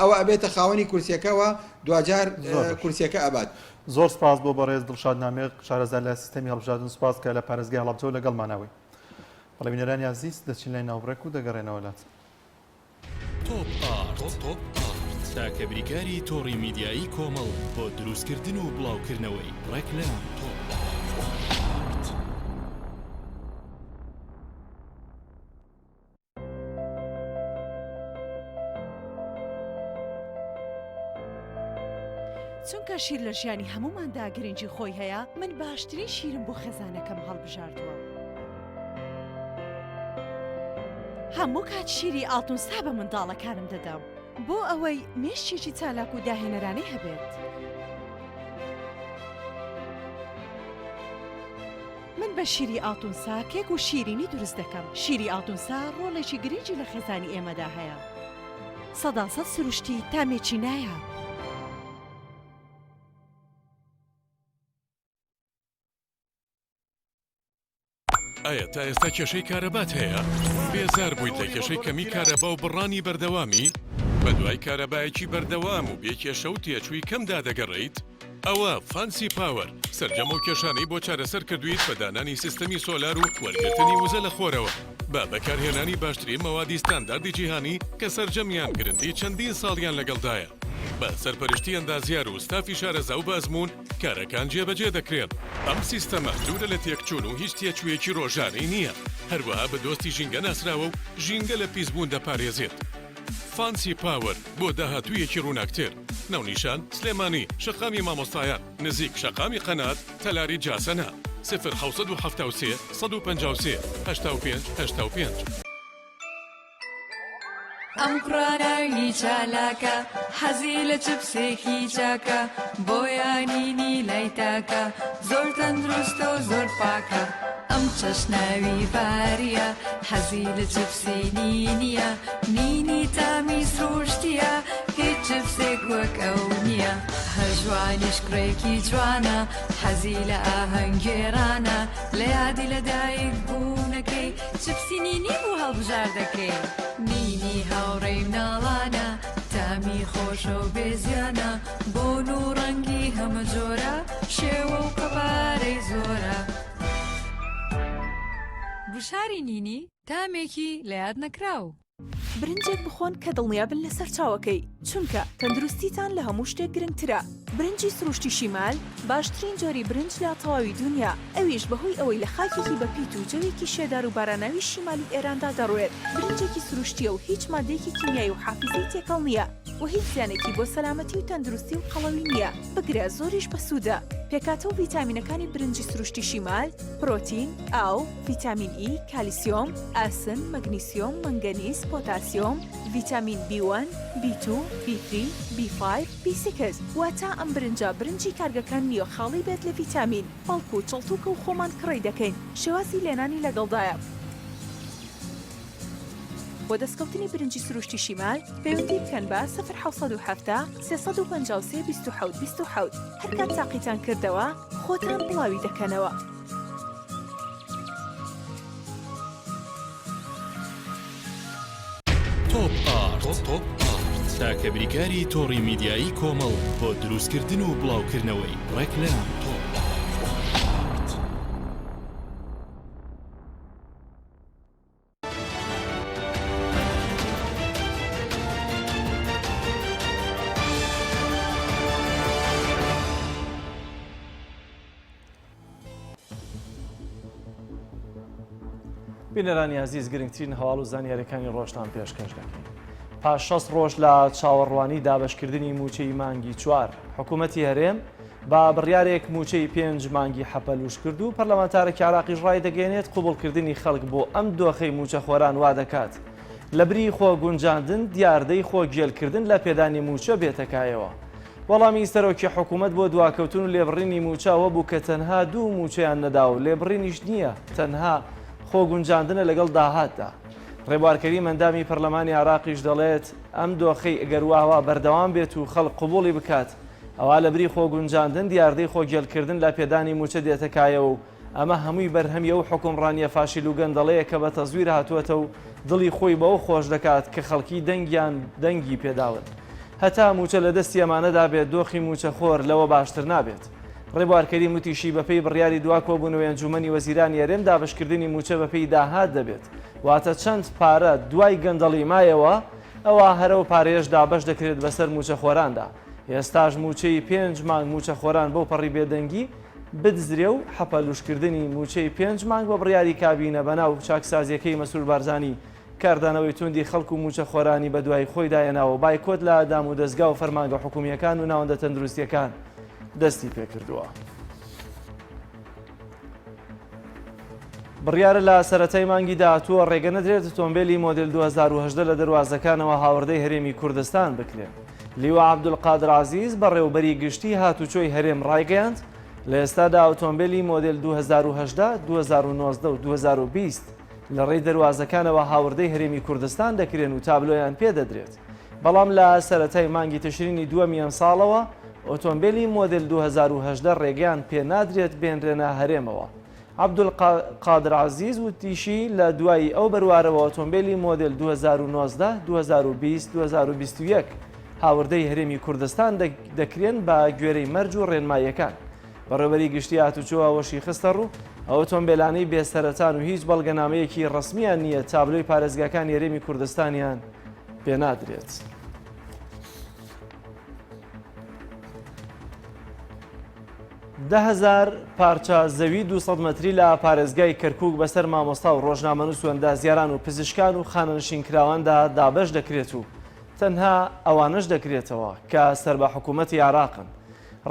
ئەوە ئەبێتە خاوەنی کورسیەکەەوە دوجار کورسیەکە ئەبات زۆر سپاس بۆ بەڕێز دڵشاد نامێق شارەزای لە سیستەمی هەڵبژاردن سوپاس کە لە پارێزگای هەڵبجەوە لەگەڵمانەوەی بەڵێ بینەرانی عزیز دەچین لای ناوبڕێک و دەگەڕێنەوە لات تۆپ ئارت تاکە بریکاری تۆڕی میدیایی کۆمەڵ بۆ دروستکردن و بڵاوکردنەوەی ڕێکلام تۆپ ئارت. چونکە شیر لە ژیانی هەموماندا گرنگی خۆی هەیە من باشترین شیرم بۆ خێزانەکەم هەڵبژاردووە. هەموو کات شیری ئاڵتونسا بە منداڵەکانم دەدەم بۆ ئەوەی مێشتێکی چالاک و داهێنەرانەی هەبێت. من بە شیری ئاڵتونسا کێک و شیرینی دروست دەکەم. شیری ئاڵتونسا ڕۆڵێکی گرنگی لە خێزانی ئێمەدا هەیە. 100% سروشتی تامێکی نایە. ئایا تا ئێستا کێشەی کارەبات هەیە؟ بێزار بوویت لە کێشەی کەمی کارەبا و بڕانی بەردەوامی؟ بە دوای کارەبایەکی بەردەوام و بێکێشە و تێچووی کەمدا دەگەڕێیت؟ ئەوە فانسی پاوەر سەرجەمە و کێشانەی بۆ چارەسەر کردویت بە دانانی سیستەمی سۆلار و وەرگرتنی وزە لە خۆرەوە بە بەکارهێنانی باشترین مەوادی ستانداردی جیهانی کە سەرجەمیان گرنگی چەندین ساڵیان لەگەڵدایە. بە سەرپەرشتی ئەندازیار و ستافی شارەزا و بازمون کارەکان جێبەجێ دەکرێن. ئەم سیستەمە دوورە لە تێکچوون و هیچ تێچوویەکی ڕۆژانەی نییە. هەروەها بە دۆستی ژینگە ناسراوە و ژینگە لە پیسبوون دەپارێزێت. فانسی پاوەر بۆ داهاتوویەکی ڕووناکتر. ناونیشان سلێمانی شەقامی مامۆستایان نزیک شەقامی قەنات تەلاری جاسەنە 0 153 85 85. ئەم قڕاناوی چالاکە حەزی لە چپسێکی چاکە بۆیانینی لای تاکە زۆر تەندروستە و زۆر پاکە ئەم چەشناوی باریە حەزی لە چپسی نینیە نینی تامی سروشتیە هیچ چپسێک وەک ئەو نییە هەر جوانیش کوڕێکی جوانە حەزی لە ئاهەنگێرانە لە یادی لەدایک بوونەکەی چپسی نینی بوو هەڵبژار دەکەی نینی هاوڕێی مناڵانە تامی خۆشە و بێزیانە بۆن و ڕەنگی هەمە جۆرە شێوە و قەبارەی زۆرە بشاری نینی تامێکی لە یاد نەکراو برنجێک بخۆن کە دڵنیابن لەسەر چاوەکەی چونکە تەندروستیتان لە هەموو شتێک گرنگترە. برنجی سروشتی شیمال باشترین جۆری برنج لە تەواوی دنیا ئەویش بەهۆی ئەوەی لە خاکێکی بەپیت و جەوێکی شێدار و باراناوی شیمالی ئێراندا دەڕوێت. برنجێکی سروشتیە و هیچ مادەیەکی کیمیایی و حافیزەی تێکەڵ نییە و هیچ زیانێکی بۆ سەلامەتی و تەندروستی و قەڵەوی نییە. بگرە زۆریش بەسوودە. پێکاتە و ڤیتامینەکانی برنجی سروشتی شیمال پرۆتین، ئاو، ڤیتامین ئی، کالیسیۆم، ئاسن، مەگنیسیۆم، مەنگەنیز، پۆتاسیۆم، ڤیتامین B1، B2، B3، B5، B6 واتە ئەم برنجی کارگەکان نییە خاڵی بێت لە ڤیتامین بەڵکو و چڵتوکە و خۆمان کڕی دەکەین شێوازی لێنانی لەگەڵدایە. بۆ دەستکەوتنی برنجی سروشتی شیمال پەیوەندی بکەن بە 1970 353 27 27 هەر کات تاقیتان کردەوە خۆتان بڵاوی دەکەنەوە. تۆپ ئارت تاکە بریکاری تۆڕی میدیایی کۆمەڵ بۆ دروستکردن و بڵاوکردنەوەی ڕێکلام تۆپ. بینەرانی عزیز گرنگترین هەواڵ و زانیاریەکانی ڕۆژتان پێشکەش دەکەین. پاش 6 ڕۆژ لە چاوەڕوانی دابەشکردنی موچەی مانگی 4 حکوومەتی هەرێم با بڕیارێک موچەی 5 مانگی حەپەلوش کرد و پەرلەمانتارێکی عراقیش ڕای دەگەێنێت قوبوڵکردنی خەڵک بۆ ئەم دۆخەی موچەخۆران وا دەکات لە بری خۆ گونجاندن دیاردەی خۆ گێلکردن لە پێدانی موچە بێتەکایەوە. وەڵامی سەرۆکی حکوومەت بۆ دواکەوتن و لێبڕینی موچەوە بوو کە تەنها 2 موچەیان نەدا و لێبڕینیش نییە، تەنها خۆ گونجاندنە لەگەڵ داهاتدا. ڕێبوارکەری مەندامی پەرلەمانی عراقیش دەڵێت ئەم دۆخەی ئەگەر واوا بەردەوام بێت و خەڵک قوبوڵی بکات ئەوە لە بری خۆ گونجاندن دیاردەی خۆ گێلکردن لە پێدانی موچە دێتەکایەوە و ئەمە هەمووی بەرهەمیە و حکومڕانیە فاشیل و گەندەڵەیە کە بە تەزویر هاتووەتە و دڵی خۆی بەوە خۆش دەکات کە خەڵکی دەنگی پێداون. هەتا موچە لە دەستی ئەمانەدا بێت دۆخی موچە خۆر لەوە باشتر نابێت. ڕێبوارکەری وتیشی بەپێی بڕیاری دوا کۆبوونەوەی ئەنجومەنی وەزیرانی هەرێم دابشکردنی موچە بەپێی داهات دەبێت، واتە چەند پارە دوای گەندەڵی مایەوە ئەوە هەرەو پارەیەش دابش دەکرێت بەسەر موچە خۆراندا. ئێستاش موچەی 5 مانگ موچە خۆران بۆ پەڕی بێدەنگی بدزرێ و حەپەلوشکردنی موچەی 5 مانگ بە بڕیاری کابینە بەناو چاکسازیەکەی مەسوول بارزانی کاردانەوەی توندی خەڵک و موچە خۆرانی بە دوای خۆی دایەناوە بایکۆت لە ئادام و دەستگا و فەرمانگە حکومیەکان و ناوەندە تەندروستیەکان دەستی پێکردووە. بڕیارە لە سەرەتای مانگی داهاتووە ڕێگە نەدرێت ئۆتۆمبیلی مۆدل 2010 لە دەروازەکانەوە هاوردەی هەرێمی کوردستان بکرێت. لیوە عەبدولقادر عەزیز بەڕێوەبەری گشتی هاتوچۆی هەرێم ڕایگەیاند لە ئێستادا ئۆتۆمبیلی مۆدل 2010 2019 و 2020 لە ڕێی دەروازەکانەوە هاوردەی هەرێمی کوردستان دەکرێن و تابلۆیان پێدەدرێت. بەڵام لە سەرەتای مانگی تشرینی دووەمی ئەم ساڵەوە ئۆتۆمبیلی مۆدل 2010 ڕێگەیان پێ نادرێت بێنرێنە هەرێمەوە. عەبدولقادر عەزیز وتیشی لە دوایی ئەو بەروارەوە ئۆتۆمبیلی مۆدل 2019 2020 2021 هاوردەی هەرێمی کوردستان دەکرێن بە گوێرەی مەرج و ڕێنماییەکان. بەڕێوەبەری گشتی هاتوچۆ ئەوەشی خستە ڕوو ئۆتۆمبیلانەی بێسەرەتان و هیچ بەڵگەنامەیەکی ڕسمیان نییە تابلۆی پارێزگاکانی هەرێمی کوردستانیان پێ نادرێت. ده هزار پارچە زەوی 200 مەتری لە پارێزگای کەرکووک بەسەر مامۆستا و ڕۆژنامەنووس و ئەندازیاران و پزیشکان و خانەنشینکراواندا دابەش دەکرێت و تەنها ئەوانش دەکرێتەوە کە سەر بە حکوومەتی عراقن.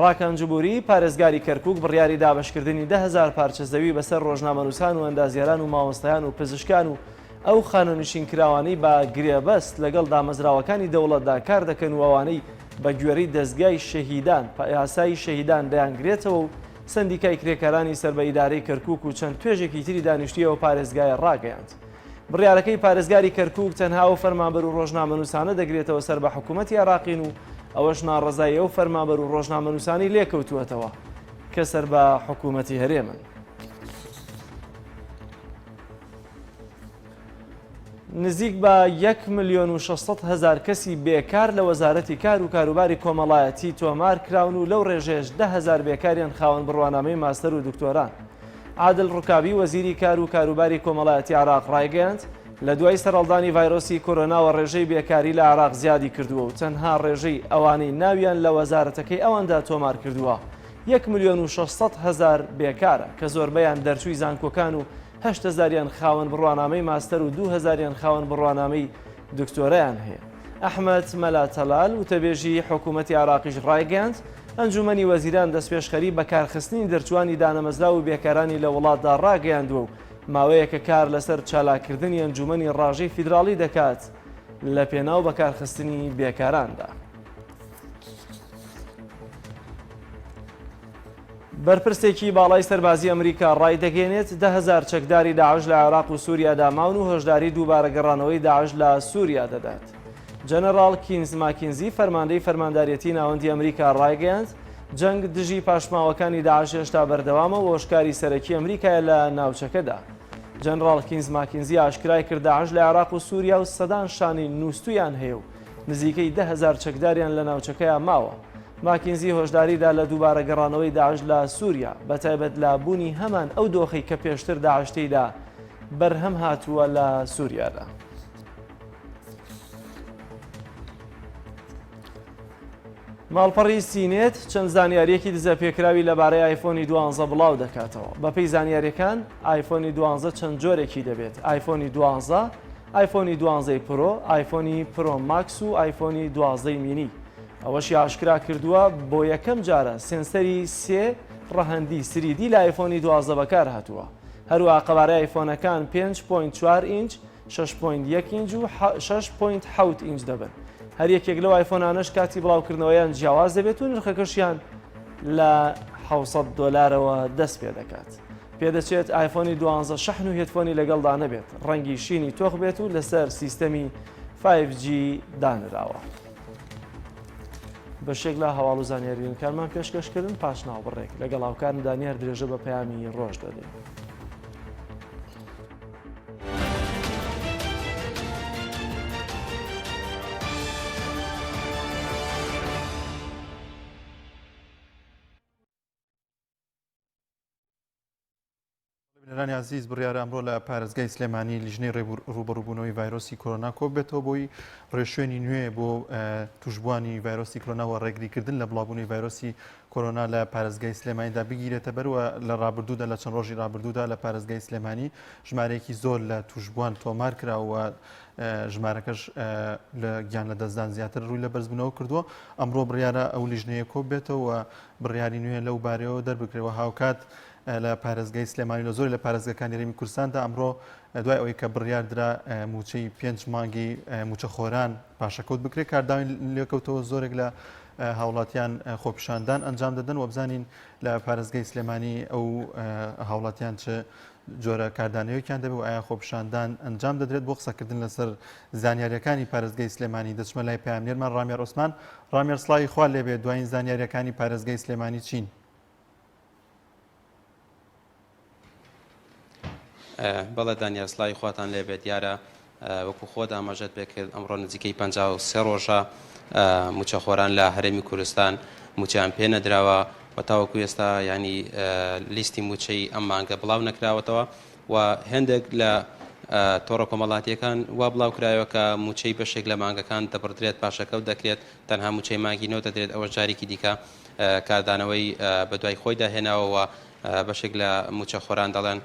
ڕاکەنجبووری پارێزگاری کەرکووک بڕیاری دابشکردنی 10,000 پارچە زەوی بەسەر ڕۆژنامەنووسان و ئەندازیاران و مامۆستایان و پزیشکان و ئەو خانەنشینکراوانەی بە گرێبەست لەگەڵ دامەزراوەکانی دەوڵەتدا کار دەکەن و ئەوانەی بە گوێرەی دەستگای شەهیدان یاسای شەهیدان دەیانگرێتەوە و سندیکای کرێکارانی سەر بە ئیدارەی کەرکووک و چەند توێژێکی تری دانیشتویەوە پارێزگایە ڕاگەیاند. بڕیارەکەی پارێزگاری کەرکووک تەنها و فەرمانبەر و ڕۆژنامەنووسانە دەگرێتەوە سەر بە حکوومەتی عراقین و ئەوەش ناڕەزایی ئەو فەرمانبەر و ڕۆژنامەنووسانی لێکەوتووەتەوە کە سەر بە حکوومەتی هەرێمن. نزیک بە 1,600,000 کەسی بێکار لە وەزارەتی کار و کاروباری کۆمەڵایەتی تۆمار کراون و لەو ڕێژێش 10,000 بێکاریان خاوەن بڕوانامەی ماستەر و دکتۆران. عادل ڕووکابی وەزیری کار و کاروباری کۆمەڵایەتی عراق ڕایگەیاند لە دوای سەرەڵدانی ڤایرۆسی کۆرۆناوە ڕێژەی بێکاری لە عراق زیادی کردووە و تەنها ڕێژەی ئەوانەی ناویان لە وەزارەتەکەی ئەوەندا تۆمار کردووە 1,600,000 بێکارە کە زۆربەیان دەرچووی زانکۆکان و 8,000یان خاوەن بڕوانامەی ماستەر و 2,000یان خاوەن بڕوانامەی دکتۆرەیان هەیە. ئەحمەد مەلاتەلال وتەبێژی حکوومەتی عراقیش ڕایگەیاند ئەنجومەنی وەزیران دەستپێشخەری بەکارخستنی دەرچوانی دانەمەزرا و بێکارانی لە وڵاتدا ڕاگەیاندووە و ماوەیەکە کار لەسەر چالاکردنی ئەنجومەنی ڕاژەی فیدراڵی دەکات لە پێناو بەکارخستنی بێکاراندا. بەرپرسێکی باڵای سەربازی ئەمریکا ڕای دەگەێنێت 10,000 چەکداری داعش لە عێراق و سووریا ماون و هۆشداری دووبارەگەڕانەوەی داعش لە سووریا دەدات. جەنەڕاڵ کینز ماکینزی فەرماندەی فەرمانداریەتی ناوەندی ئەمریکا ڕایگەیاند جەنگ دژی پاشماوەکانی داعش هێشتا بەردەوامە و هۆشکاری سەرەکی ئەمریکایە لە ناوچەکەدا. جەنەڕاڵ کینز ماکینزی ئاشکرای کرد داعش لە عێراق و سووریا و سەدان شانی نووسویان هەیە و نزیکەی 10,000 چەکداریان لە ناوچەکەیان ماوە. ماکینزی هۆشداریدا لە دووبارەگەڕانەوەی داعش لە سووریا بەتایبەت لە بوونی هەمان ئەو دۆخەی کە پێشتر داعشتیدا بەرهەم هاتووە لە سووریادا. ماڵپەڕی سینێت چەند زانیاریەکی دزە پێکراوی لەبارەی ئایفۆنی 12 بڵاو دەکاتەوە. بەپێی زانیاریەکان ئایفۆنی 12 چەند جۆرێکی دەبێت: ئایفۆنی 12، ئایفۆنی 12 پرۆ، ئایفۆنی پرۆ ماکس و ئایفۆنی 12 مینی. ئەوەشی ئاشکرا کردووە بۆ یەکەم جارە سێنسەری سێ ڕەهەندی سریدی لە ئایفۆنی 12 بەکار هاتووە. هەروە قەبارەی ئایفۆنەکان 5.4 ئینچ، 6.1 ئینچ و 6.7 ئینچ دەبن. هەر یەکێک لەو ئایفۆنانەش کاتی بڵاوکردنەوەیان جیاواز دەبێت و نرخەکەشیان لە $700ەوە دەست پێ دەکات. پێدەچێت ئایفۆنی 12 شەحن و هێدفۆنی لەگەڵدا نەبێت، ڕەنگی شینی تۆخ بێت و لەسەر سیستەمی 5G دانراوە. بەشێک لە هەواڵ و زانیاریونکارمان پێشکەشکردن پاش ناوبڕێک لەگەڵ هاوکارن دانیار درێژە بە پەیامی ڕۆژ دەدەین. بینەرانی عزیز بڕیارە ئەمڕۆ لە پارێزگای سلێمانی لیژنەی ڕوبەڕووبوونەوەی ڤایرۆسی کۆرۆنا کۆ بێتەوە بۆی ڕێشوێنی نوێ بۆ توشبوانی ڤایرۆسی کۆرۆناوە ڕێگریکردن لە بڵاوبوونی ڤایرۆسی کۆرۆنا لە پارێزگای سلێمانیدا بگیرێتە بەرەوە. لە ڕابردوودا لە چەند ڕۆژی ڕابردوودا لە پارێزگای سلێمانی ژمارەیەکی زۆر لە توشبوان تۆمار کراوە، ژمارەکەش لە گیان لە دەستدان زیاتر ڕووی لە بەرزبوونەوە کردووە. ئەمڕۆ بڕیارە ئەو لیژنەیە کۆ بێتەوە بڕیاری نوێ لەو بارەوە دەربکرێەوە. هاوکات لە پارێزگای سلێمانی لە زۆری لە پارێزگەکانی هەرێمی کوردستاندا ئەمڕۆ دوای ئەوەی کە بڕیاردرا موچەی 5 مانگی موچە خۆران پاشەکەوت بکرێت، کارداوین لێکەوتەوە زۆرێک لە هاوڵاتیان خۆپیشاندان ئەنجام دەدەن و بزانین لە پارێزگای سلێمانی ئەو هاوڵاتیان چ جۆرە کاردانەوەیان دەبێت و ئایا خۆپیشاندان ئەنجام دەدرێت. بۆ قسەکردن لەسەر زانیاریەکانی پارێزگای سلێمانی دەچمە لای پەیامنێرمان ڕامێر عوسمان. ڕامێر سڵاوی خوا لێبێت، دوایین زانیاریەکانی پارێزگای سلێمانی چین؟ بەڵێ دانیار سڵاوی خواتان لێبێت. دیارە وەکو خۆت ئاماژەت پێکرد ئەمڕۆ نزیکەی 53 ڕۆژە موچەخۆران لە هەرێمی کوردستان موچیان پێ نەدراوە و تاوەکو ئێستا ینی لیستی موچەی ئەم مانگە بڵاو نەکراوەتەوە و هێندێک لە تۆڕە کۆمەڵاتیەکان وا بڵاو کرایەوە کە موچەی بەشێک لە مانگەکان دەبڕدرێت پاشەکەوت دەکرێت، تەنها موچەی مانگینەوە دەدرێت. ئەوە جارێکی دیکە کاردانەوەی بە دوای خۆی داهێناوەوە بەشێک لە موچە خۆران دەڵێن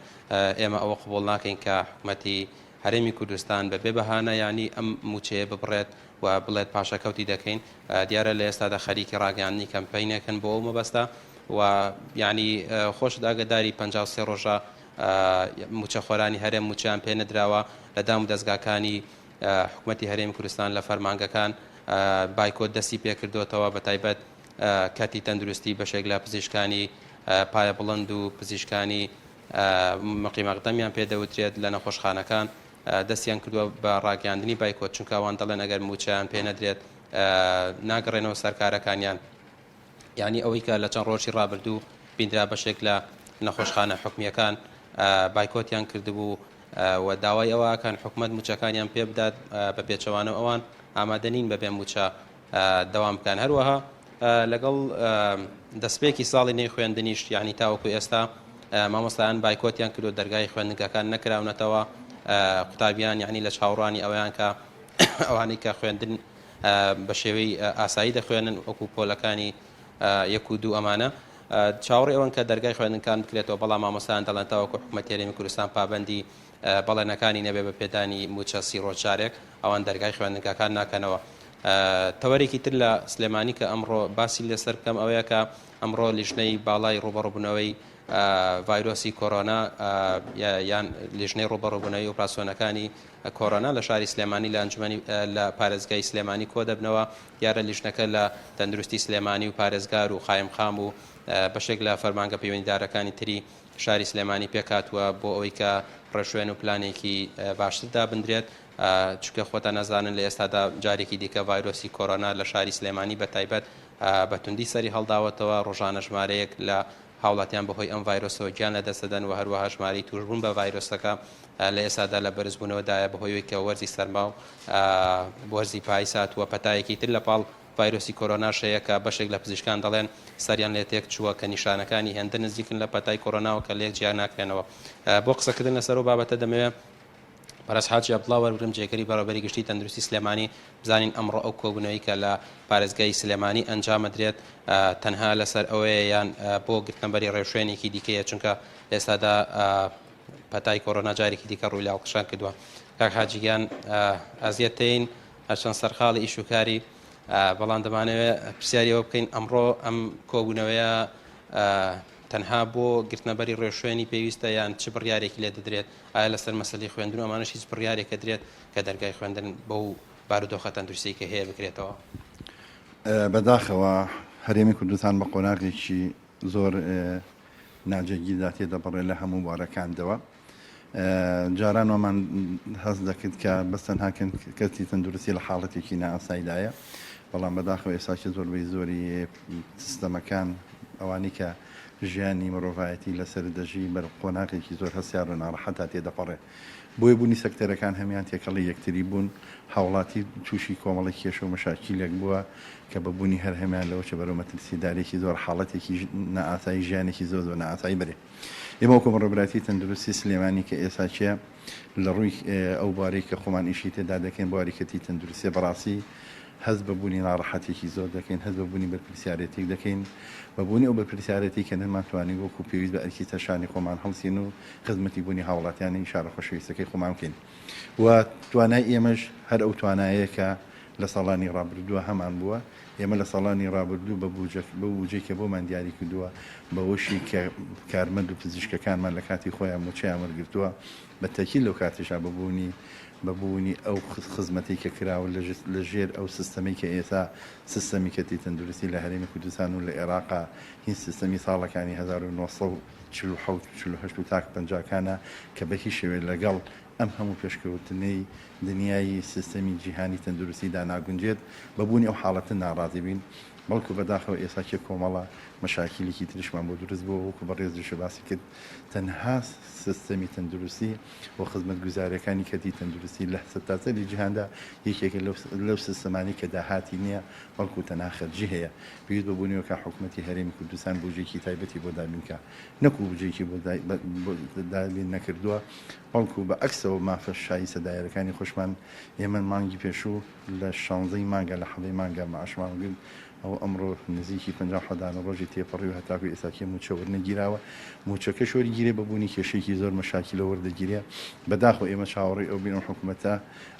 ئێمە ئەوە قبول ناکەین کە حکوومەتی هەرێمی کوردستان بەبێ بەهانە ینی ئەم موچەیە ببڕێت و بڵێت پاشەکەوتی دەکەین. دیارە لە ئێستادا خەریکی ڕاگەیاندنی کەمپەینەکەن بۆ ئەو مەبەستە و ینی خۆش ئاگداری 53 ڕۆژە موچە خۆرانی هەرێم موچیان پێ نەدراوە. لە دام و دەستگاکانی حکوومەتی هەرێمی کوردستان لە فەرمانگەکان بایکۆت دەستی پێکردوێتەوە، بەتایبەت کاتی تەندروستی بەشێک لە پزیشکانی پایە بڵند و پزیشکانی مقیمەقدەمیان پێدەوترێت لە نەخۆشخانەکان دەستیان کردووە بە ڕاگەاندنی بایکۆت، چونکە ئەوان دەڵێن ئەگەر موچیان پێ نەدرێت ناگەڕێنەوە سەرکارەکانیان. یعنی ئەوەی کە لە چەند ڕۆژی ڕابردوو بیندرا بەشێک لە نەخۆشخانە حکومیەکان بایکۆتیان کردبوو و داوای ئەوەکان حکوومەت موچەکانیان پێ بدات بە پێچەوانە ئەوان ئامادەنین بەبێ موچە دەوام بکەن. هەروەها لەگەڵ دەستپێکی ساڵی نەی خوێندنیش یعنی تاوەکو ئێستا مامۆستایان بایکۆتیان کردو، دەرگای خوێندنگەکان نەکراونەتەوە، قوتابیان یعنی لە چاوەڕوانی ئەویان کە ئەوانەی کە خوێندن بە شێوەی ئاسایی دەخوێنن وەکو پۆلەکانی 1 و 2 ئەمانە چاوەڕێ ئەوەن کە دەرگای خوێندنگەکان بکرێتەوە، بەڵام مامۆستایان دەڵێن تاوەکو حکوومەتی هەرێمی کوردستان پابەندی بەڵێنەکانی نەبێ بە پێدانی موچە 30 ڕۆژ جارێک ئەوان دەرگای خوێندنگەکان ناکەنەوە. تەوەرێکی تر لە سلێمانی کە ئەمڕۆ باسی لەسەر بکەم ئەوەیە کە ئەمڕۆ لیژنەی باڵای ڕوبەڕووبوونەوەی ڤایرۆسی کۆرۆنا یان لیژنەی ڕوبەڕووبوونەوەی ئۆپراسیۆنەکانی کۆرۆنا لە شاری سلێمانی لە ئەنجومەنی لە پارێزگای سلێمانی کۆ دەبنەوە. دیارە لیژنەکە لە تەندروستی سلێمانی و پارێزگار و خایمخام و بەشێک لە فەرمانگە پەیوەندیدارەکانی تری شاری سلێمانی پێکاتوە بۆ ئەوەی کە ڕێژوێن و پلانێکی باشتردا بندرێت چکە خۆتان نەزانن لە ئێستادا جارێکی دیکە ڤایرۆسی کۆرۆنا لە شاری سلێمانی بە تایبەت بەتوندی سەری هەڵداوەتەوە ڕۆژانە ژمارەیەک لە هاوڵاتیان بەهۆی ئەم ڤایرۆسەوە گیان لە دەستدەن و هەروەها ژماری توشبوون بە ڤایرۆسەکە لە ئێستادا لە بەرزبوونەوەدایە بەهۆی کە وەرزی سەرما و وەرزی پایسات وە پەتایەکی تر لە پاڵ ڤایرۆسی کۆرۆناشەیە کە بەشێک لە پزیشکان دەڵێن سەریان لێ تێک چووە کە نیشانەکانی هێندە نزیکن لە پەتای کۆرۆناوە کە لێک جیان ناکرێنەوە بۆ قسەکردن لەسەر و بابەتە دەمەوێت بەڕێز حاجی عەبدوڵڵا وەرگرم جێگەری بەڕێوەبەری گشتی تەندروستی سلێمانی بزانین ئەمڕۆ ئەو کۆبوونەوەی کە لە پارێزگای سلێمانی ئەنجامەدرێت تەنها لەسەر ئەوەیە یان بۆ گرتنبەری ڕێوشوێنێکی دیکەیە چونکە ئێستادا پەتای کۆرۆنا جارێکی دیکە ڕووی لاڵقشان کردووە کاک حاجیگیان ئازیەتین هەرچەند سەرخاڵی ئیشوکاری بەڵام دەمانەوێت پرسیاریەوە بکەین ئەمڕۆ ئەم کۆبوونەوەیە تەنها بۆ گرتنەبەری ڕێوشوێنی پێویستە یان چ بڕیارێکی لێ دەدرێت ئایا لەسەر مەسەلەی خوێندن ئەمانەش هیچ بڕیارێکە درێت کە دەرگای خوێندن بەو بارودۆخە تەندروستی کە هەیە بکرێتەوە بەداخەوە هەرێمی کوردستان بە قۆناغێکی زۆر ناجێگیدا تێدەبڕێ لە هەموو بارەکاندەوە جاران ومان هەست دەکرد کە بەستەنها کەسی تەندروستی لە حاڵەتێکی نائاسایدایە بەڵام بەداخەوە ئێساکی زۆربەی زۆری سیستەمەکان ئەوانی کە ژیانی مرۆڤایەتی لەسەر دەژی بەر قۆناغێکی زۆر هەسیار و ناڕەحەتا تێدەپەڕێ بۆی بوونی سەکتەرەکان هەمیان تێکەڵی یەکتری بوون هاوڵاتی تووشی کۆمەڵی کێشە و مەشاکیلێک بووە کە بەبوونی هەر هەمیان لەوە چە بەرەو مەترسیدارێکی زۆر حاڵەتێکی نائاسایی ژیانێکی زۆر زۆر نائاسایی بەرێ ئێمە وەکو ڕێبەراتی تەندروستی سلێمانی کە ئێستا چیە لە ڕووی ئەو بارەی کە خۆمان ئیشی تێدا دەکەین بواریکەتی تەندروستی بەڕاستی هەست بەبوونی ناڕەحەتێکی زۆر دەکەین هەست بەبوونی بەرپرسیارەتێک دەکەین بەبوونی ئەو بەرپرسیارەتی کە نەماتوانی وەکو پێویست بە ئەرکی تەشانی خۆمان هەڵسین و خزمەتی بوونی هاوڵاتیانی شارە خۆشەویستەکەی خۆمان بکەین و توانای ئێمەش هەر ئەو توانایە کە لە ساڵانی ڕابردووە هەمان بووە ئێمە لە ساڵانی ڕابردوو بە بوجێک کە بۆمان دیاری کردووە بەوەشی کە کارمەند و پزیشکەکانمان لە کاتی خۆیان موچیان وەرگرتووە بە تەکیل لەو کاتێشا بەبوونی ئەو خزمەتی کە کراوە لە ژێر ئەو سیستەمی کە ئێستا سیستەمی کەتی تەندروستی لە هەرێمی کوردستان و لە عێراقا هین سیستەمی ساڵەکانی 1940 تاک 50کانە کە بە هیچ شێوێ لەگەڵ ئەم هەموو پێشکەوتنەی دنیای سیستەمی جیهانی تەندروستیدا ناگونجێت بەبوونی ئەو حاڵەتە ناڕازی بین بەڵکو بەداخەوە ئێساکی کۆمەڵە مەشاکیلێکی تریشمان بۆ دروست بووە وەکو بە ڕێزیشە باسی کرد تەنها سیستەمی تەندروستی و خزمەت گوزارەکانی کەتی تەندروستی لە سەرتاسەری جیهاندا یەکێکە لەو سیستەمانی کە داهاتی نییە بەڵکو تەنها خەرجی هەیە پێویست ببوونیەوە کە حکوومەتی هەرێمی کوردستان بودجێکی تایبەتی بۆ دابینکە نەکو بودجێکی بۆ دابین نەکردووە بەڵکو بە ئەکسەوە مافە شایی سەدایەرەکانی خۆشمان ئێمە مانگی پێشوو لە 16 مانگە لە 7 مانگە مەعاشمان گرت ئەو ئەمڕۆ نزیکی 50 ڕۆژی تێپەڕی و هەتاکو ئێساکی موچە وەرنەگیراوە موچەکە شۆری گیرێ بەبوونی کێشێکی زۆر مەشاکیلە وەردەگیرێ بەداخەوە ئێمە چاوەڕێی ئەو بینەوە حکوومەتە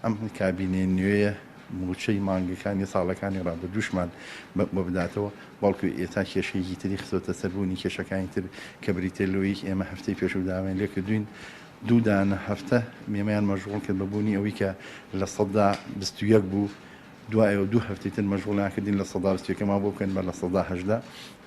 ئەم کابینێ نوێیە موچەی مانگەکانی ساڵەکانی ڕابردووشمان بۆ بداتەوە بەڵکو ئێتا کێشەیەکی تری خزۆتە سەربوونی کێشەکانی تر کە بریتێلۆیی ئێمە هەفتەی پێشوو داوێن لێ کردوین دوودانە هەفتە مێمەیان مەژغوڵ کرد بەبوونی ئەوەی کە لە 21 بوو دوایەوە دوو هەفتەی تر مەژغوڵیانکردین لە 100ەکەما بۆ بکەن بە لە 110